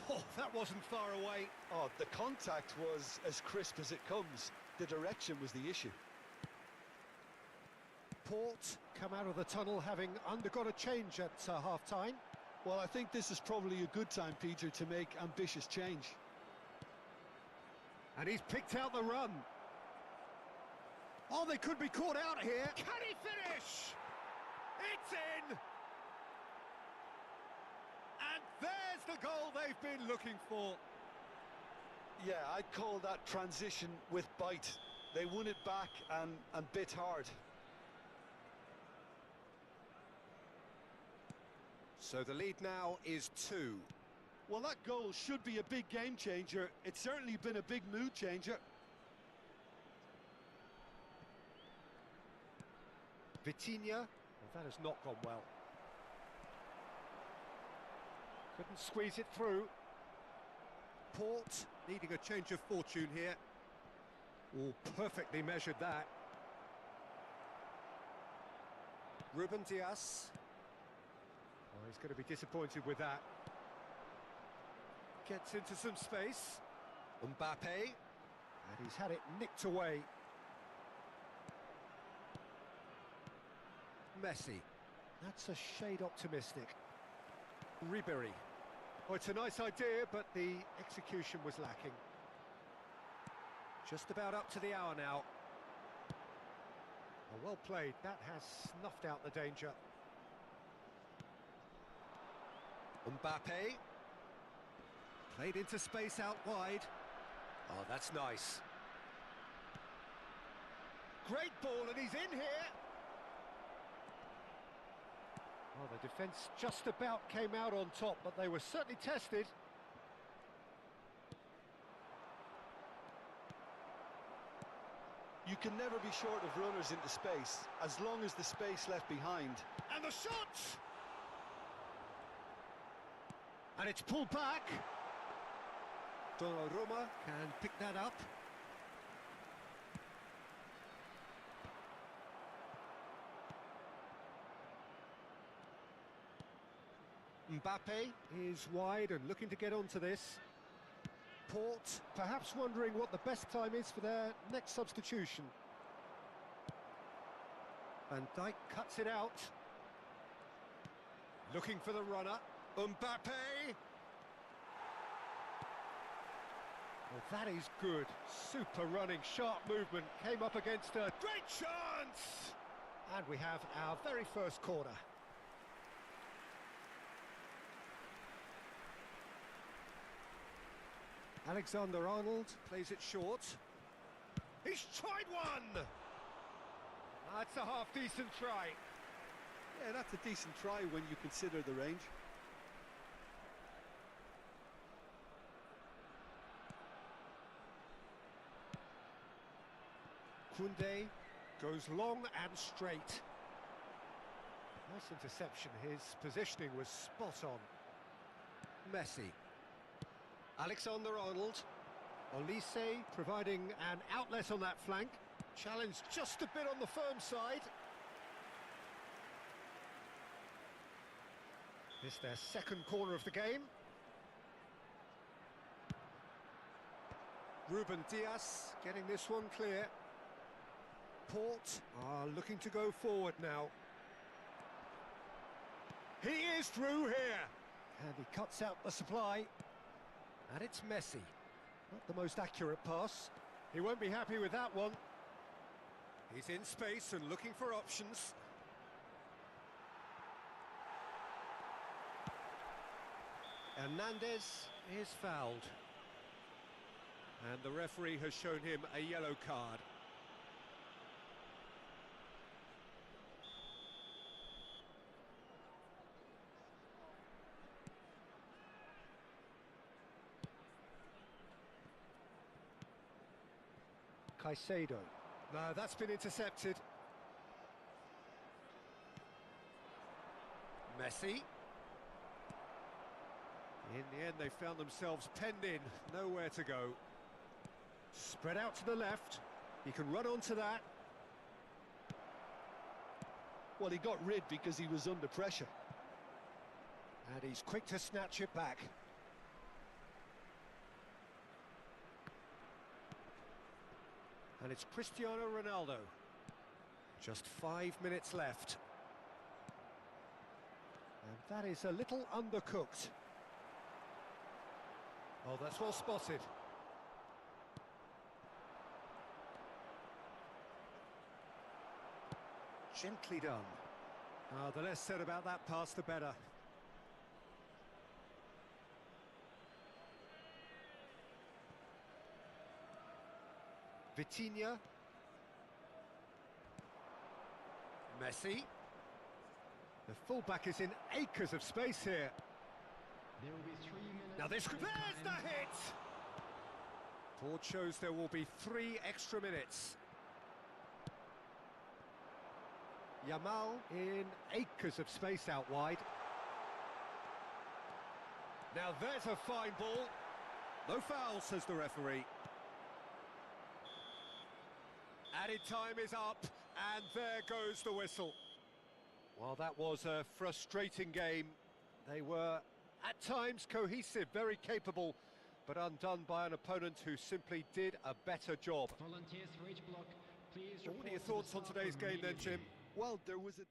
Oh, that wasn't far away. Oh, the contact was as crisp as it comes. The direction was the issue. Port come out of the tunnel having undergone a change at half-time. Well, I think this is probably a good time, Peter, to make ambitious change. And he's picked out the run. Oh, they could be caught out here. Can he finish? It's in! And there's the goal they've been looking for. Yeah, I'd call that transition with bite. They won it back and bit hard. So the lead now is 2. Well, that goal should be a big game changer. It's certainly been a big mood changer. Vitinha, well, that has not gone well. Couldn't squeeze it through. Port needing a change of fortune here. Oh, perfectly measured that. Ruben Dias. Oh, he's going to be disappointed with that. Gets into some space. Mbappe. And he's had it nicked away. Messi. That's a shade optimistic. Ribery. Oh, it's a nice idea, but the execution was lacking. Just about up to the hour now. Oh, well played. That has snuffed out the danger. Mbappe. Played into space out wide. Oh, that's nice. Great ball, and he's in here. Well, the defence just about came out on top, but they were certainly tested. You can never be short of runners into space, as long as the space left behind. And the shot! And it's pulled back. Donnarumma can pick that up. Mbappe is wide and looking to get onto this. Port perhaps wondering what the best time is for their next substitution. Van Dijk cuts it out. Looking for the runner. Mbappe! Well, that is good. Super running, sharp movement. Came up against a great chance! And we have our very first corner. Alexander-Arnold plays it short. He's tried one! That's a half-decent try. Yeah, that's a decent try when you consider the range. Koundé goes long and straight. Nice interception. His positioning was spot on. Messi. Alexander-Arnold. Olise providing an outlet on that flank. Challenged just a bit on the firm side. This their second corner of the game. Ruben Dias getting this one clear. Port are looking to go forward now. He is through here. And he cuts out the supply. And it's Messi. Not the most accurate pass. He won't be happy with that one. He's in space and looking for options. Hernandez is fouled. And the referee has shown him a yellow card. Caicedo. No, that's been intercepted. Messi. In the end, they found themselves penned in, nowhere to go. Spread out to the left. He can run onto that. Well, he got rid because he was under pressure. And he's quick to snatch it back. And it's Cristiano Ronaldo. Just 5 minutes left. And that is a little undercooked. Oh, that's well spotted. Gently done. The less said about that pass, the better. Vitinha. Messi. The fullback is in acres of space here. There will be 3 minutes. Now there's the hit! Port shows there will be 3 extra minutes. Yamal in acres of space out wide. Now there's a fine ball. No foul, says the referee. Added time is up, and there goes the whistle. Well, that was a frustrating game. They were, at times, cohesive, very capable, but undone by an opponent who simply did a better job. Volunteers for each block, please What are your report to thoughts on the staff today's room game then, Jim? immediately. Well, there was a...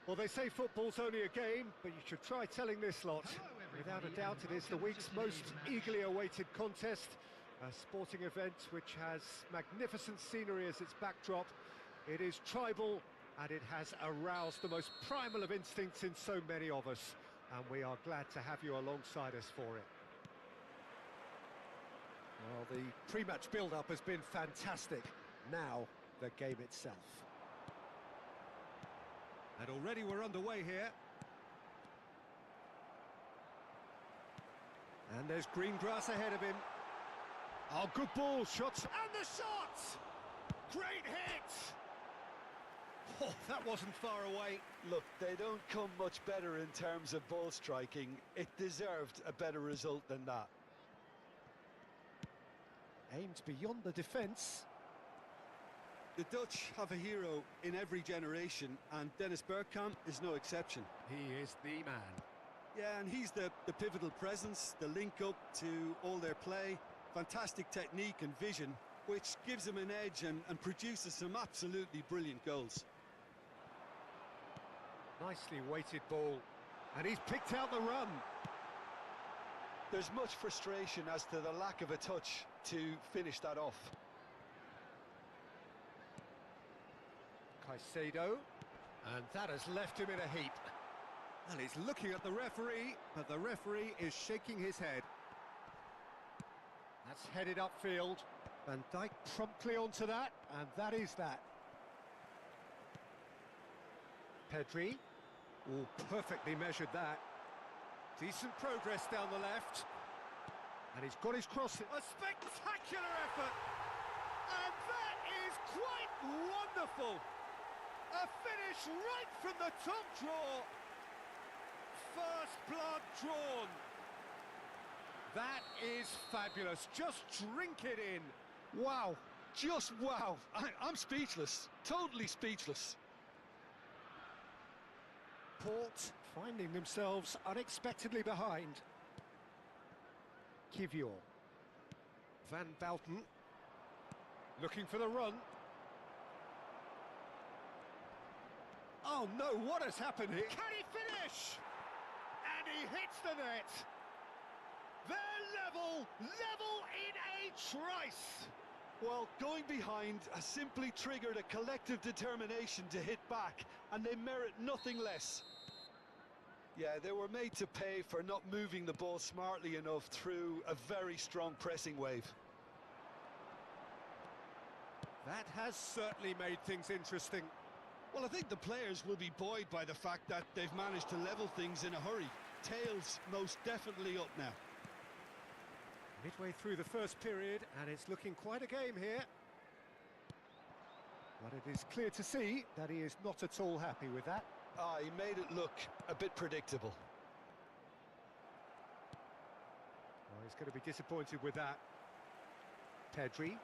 Well, they say football's only a game, but you should try telling this lot. Without a doubt, it is the week's most eagerly awaited contest, a sporting event which has magnificent scenery as its backdrop. It is tribal, and it has aroused the most primal of instincts in so many of us, and we are glad to have you alongside us for it. Well, the pre-match build-up has been fantastic. Now, the game itself. And already we're underway here. And there's green grass ahead of him. Oh, good ball, shots, and the shot! Great hit! Oh, that wasn't far away. Look, they don't come much better in terms of ball striking. It deserved a better result than that. Aimed beyond the defence. The Dutch have a hero in every generation, and Dennis Bergkamp is no exception. He is the man. Yeah, and he's the pivotal presence, the link-up to all their play, fantastic technique and vision, which gives him an edge and produces some absolutely brilliant goals. Nicely weighted ball, and he's picked out the run. There's much frustration as to the lack of a touch to finish that off. Caicedo, and that has left him in a heap. And he's looking at the referee, but the referee is shaking his head. That's headed upfield. Van Dijk promptly onto that, and that is that. Pedri, oh, perfectly measured that. Decent progress down the left. And he's got his cross. A spectacular effort! And that is quite wonderful! A finish right from the top draw. First blood drawn. That is fabulous. Just drink it in. Wow, just wow. I'm speechless, totally speechless. Port finding themselves unexpectedly behind. Kivior. Van Bouten looking for the run. Oh no, what has happened here? Can he finish? And he hits the net. They're level in a trice. Well, going behind has simply triggered a collective determination to hit back, and they merit nothing less. Yeah, they were made to pay for not moving the ball smartly enough through a very strong pressing wave. That has certainly made things interesting. Well, I think the players will be buoyed by the fact that they've managed to level things in a hurry. Tails most definitely up now. Midway through the first period, and it's looking quite a game here. But it is clear to see that he is not at all happy with that. He made it look a bit predictable. Well, he's going to be disappointed with that. Pedri.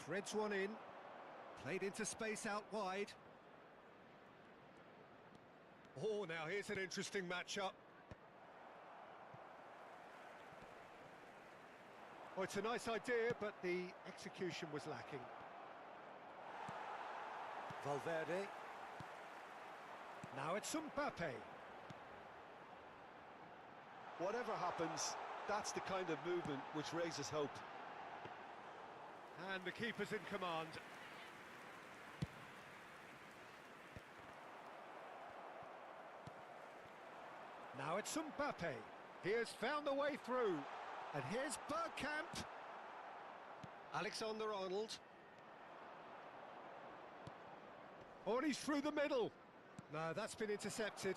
Threads one in. Played into space out wide. Oh, now here's an interesting matchup. Oh, it's a nice idea, but the execution was lacking. Valverde. Now it's Mbappe. Whatever happens, that's the kind of movement which raises hope. And the keeper's in command. Now it's Mbappe. He has found the way through. And here's Bergkamp. Alexander-Arnold. Oh, and he's through the middle. No, that's been intercepted.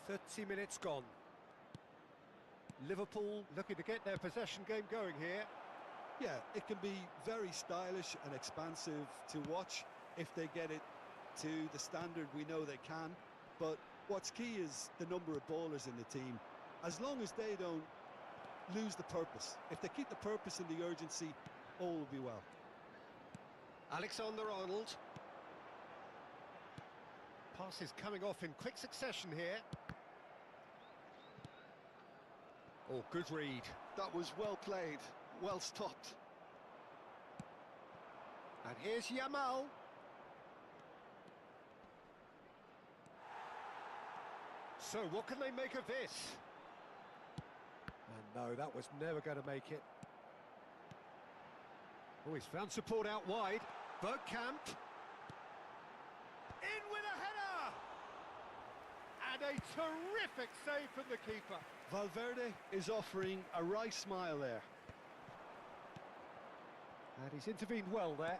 .30 gone. Liverpool looking to get their possession game going here. Yeah, it can be very stylish and expansive to watch if they get it to the standard we know they can. But what's key is the number of ballers in the team. As long as they don't lose the purpose, if they keep the purpose and the urgency, all will be well. Alexander-Arnold. Passes coming off in quick succession here. Oh, good read. That was well played, well stopped. And here's Yamal. So what can they make of this? And no, that was never going to make it. Oh, he's found support out wide. Bergkamp. In with a header! And a terrific save from the keeper. Valverde is offering a wry smile there. And he's intervened well there.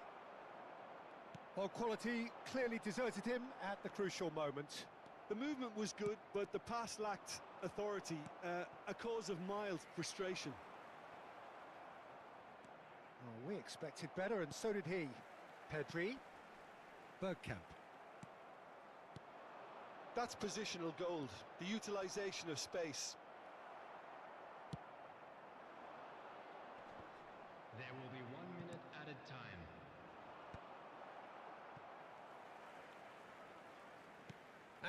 Well, quality clearly deserted him at the crucial moment. The movement was good, but the pass lacked authority, a cause of mild frustration. Oh, we expected better, and so did he. Pedri. Bergkamp. That's positional gold, the utilisation of space. There will be 1 minute added time.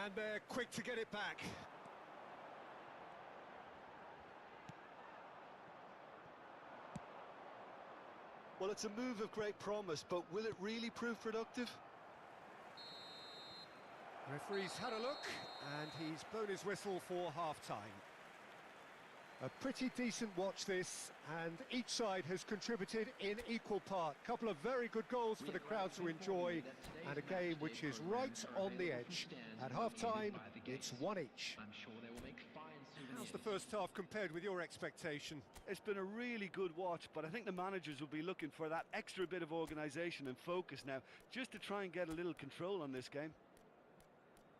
And they're quick to get it back. Well, it's a move of great promise, but will it really prove productive? Referee's had a look, and he's blown his whistle for half-time. A pretty decent watch this, and each side has contributed in equal part. Couple of very good goals for the crowd to enjoy, and a game which is right on the edge. At half-time, it's one each. How's the first half compared with your expectation? It's been a really good watch, but I think the managers will be looking for that extra bit of organisation and focus now, just to try and get a little control on this game.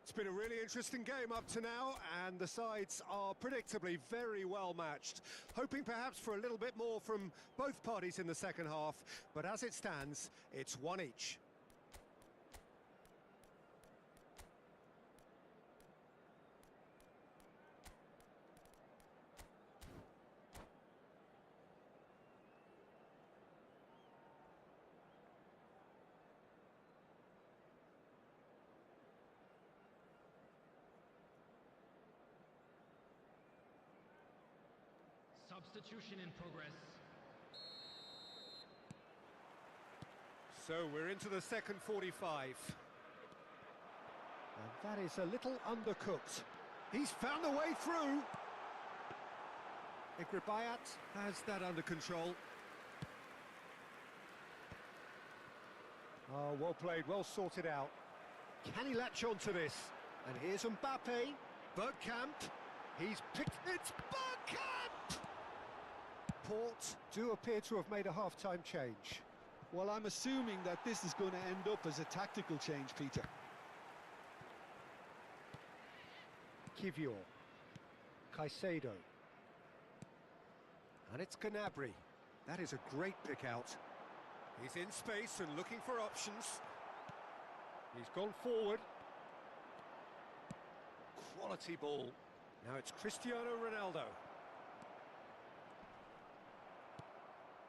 It's been a really interesting game up to now, and the sides are predictably very well matched. Hoping perhaps for a little bit more from both parties in the second half, but as it stands, it's one each. Substitution in progress. So we're into the second 45. And that is a little undercooked. He's found a way through. Igribayat has that under control. Oh, well played, well sorted out. Can he latch on to this? And here's Mbappe. Bergkamp. He's picked... It's Bergkamp! Port do appear to have made a half-time change. Well, I'm assuming that this is going to end up as a tactical change, Peter. Kivior. Caicedo. And it's Gnabry. That is a great pick out. He's in space and looking for options. He's gone forward. Quality ball. Now it's Cristiano Ronaldo.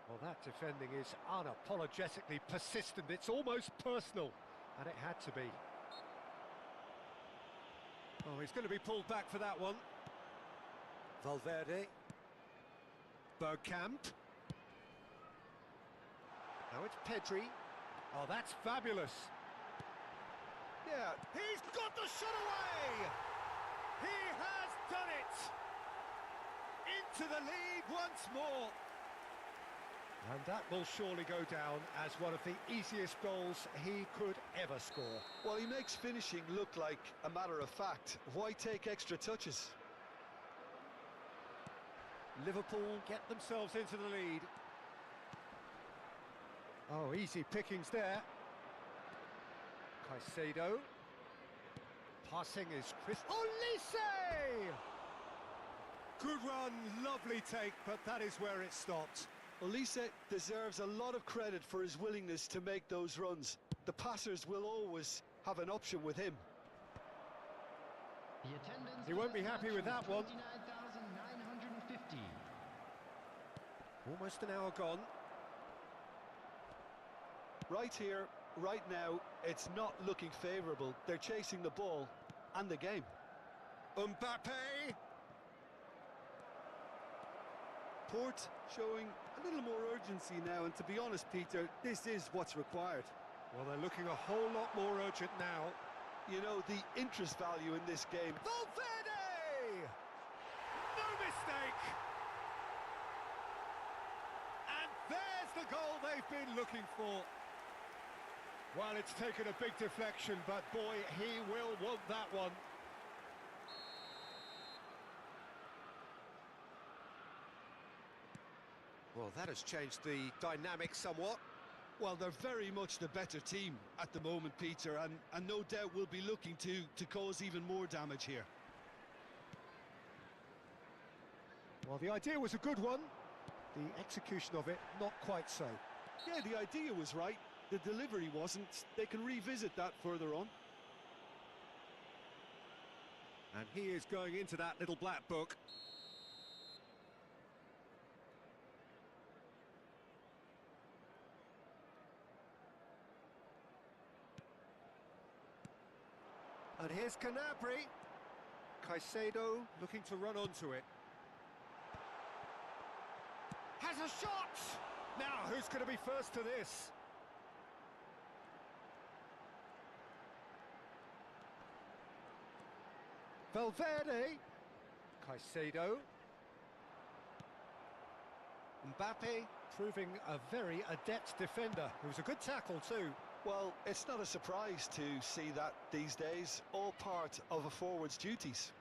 Well, that defending is unapologetically persistent. It's almost personal, and it had to be. Oh, he's going to be pulled back for that one. Valverde. Bergkamp. Now it's Pedri. Oh, that's fabulous. Yeah, he's got the shot away! He has done it! Into the lead once more. And that will surely go down as one of the easiest goals he could ever score. Well, he makes finishing look like a matter of fact. Why take extra touches? Liverpool get themselves into the lead. Oh, easy pickings there. Caicedo. Passing is Chris... Olise! Good run, lovely take, but that is where it stopped. Olise deserves a lot of credit for his willingness to make those runs. The passers will always have an option with him. He won't be happy with that one. 29,950. Almost an hour gone. Right here, right now, it's not looking favourable. They're chasing the ball and the game. Mbappe! Port showing a A little more urgency now, and to be honest, Peter, this is what's required. Well, they're looking a whole lot more urgent now. You know, the interest value in this game. Valverde! No mistake! And there's the goal they've been looking for. Well, it's taken a big deflection, but boy, he will want that one. Well, that has changed the dynamic somewhat. Well, they're very much the better team at the moment, Peter, and no doubt will be looking to cause even more damage here. Well, the idea was a good one. The execution of it, not quite so. Yeah, the idea was right. The delivery wasn't. They can revisit that further on. And he is going into that little black book. And here's Canabri. Caicedo looking to run onto it. Has a shot! Now, who's going to be first to this? Valverde. Caicedo. Mbappe proving a very adept defender. It was a good tackle too. Well, it's not a surprise to see that these days, all part of a forward's duties.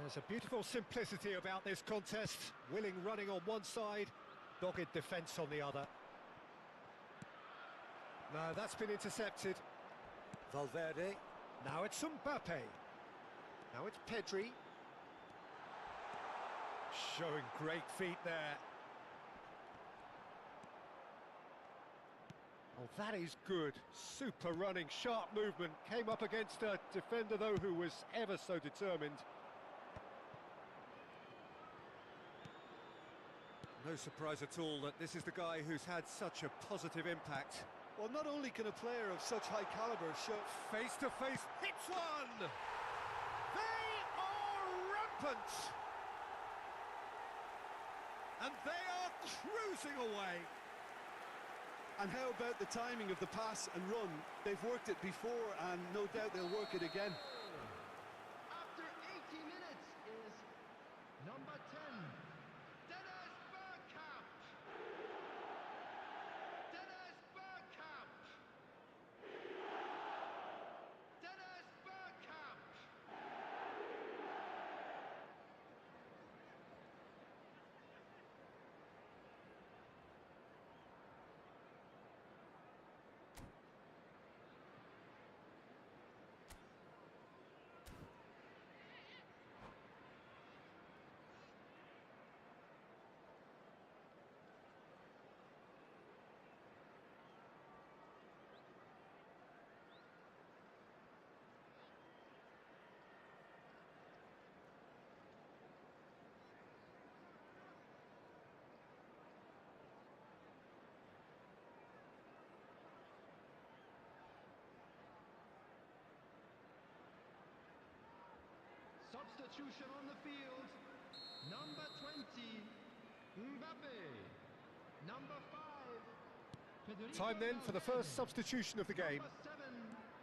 There's a beautiful simplicity about this contest. Willing running on one side, dogged defence on the other. No, that's been intercepted. Valverde. Now it's Mbappe. Now it's Pedri. Showing great feet there. Oh, that is good. Super running, sharp movement. Came up against a defender, though, who was ever so determined. No surprise at all that this is the guy who's had such a positive impact. Well, not only can a player of such high caliber show... Face-to-face, hits one! They are rampant! And they are cruising away. And how about the timing of the pass and run? They've worked it before, and no doubt they'll work it again. After 80 minutes is number 10, Dennis Bergkamp. Dennis Bergkamp. Dennis Bergkamp. Substitution on the field. Number 20, Mbappe. Number 5, Time then for the first substitution of the game. Number 7,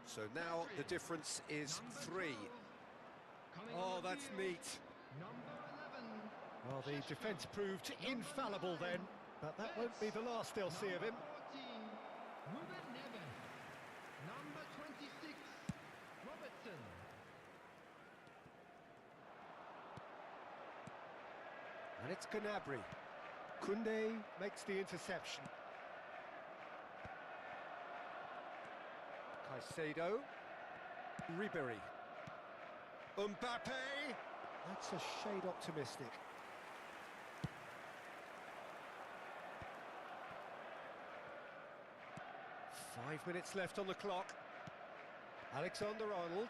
So now the difference is 3. Oh, that's neat. Number 11, Well, the defence proved infallible then, but that won't be the last they'll see of him. 14, Ruben Neves. Number 26, Robertson. And it's Gnabry. Koundé makes the interception. Caicedo. Ribéry. Mbappe! That's a shade optimistic. Five minutes left on the clock. Alexander-Arnold.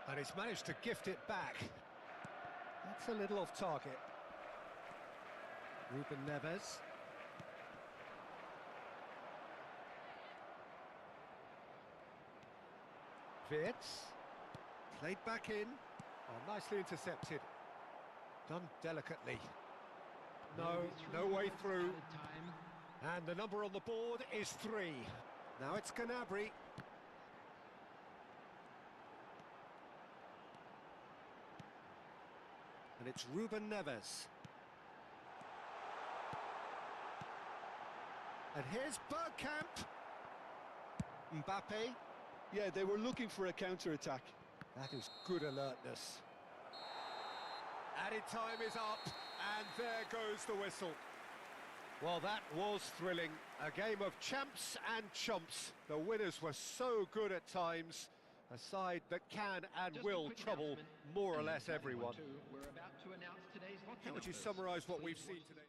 And he's managed to gift it back. That's a little off target. Ruben Neves. Wirtz. Played back in. Oh, nicely intercepted. Done delicately. No way through. And the number on the board is 3. Now it's Gnabry. And it's Ruben Neves. And here's Bergkamp. Mbappe. Yeah, they were looking for a counter-attack. That is good alertness. Added time is up, and there goes the whistle. Well, that was thrilling. A game of champs and chumps. The winners were so good at times. A side that can and will trouble more or less everyone. We're about to announce today's How would you summarise what we've seen today?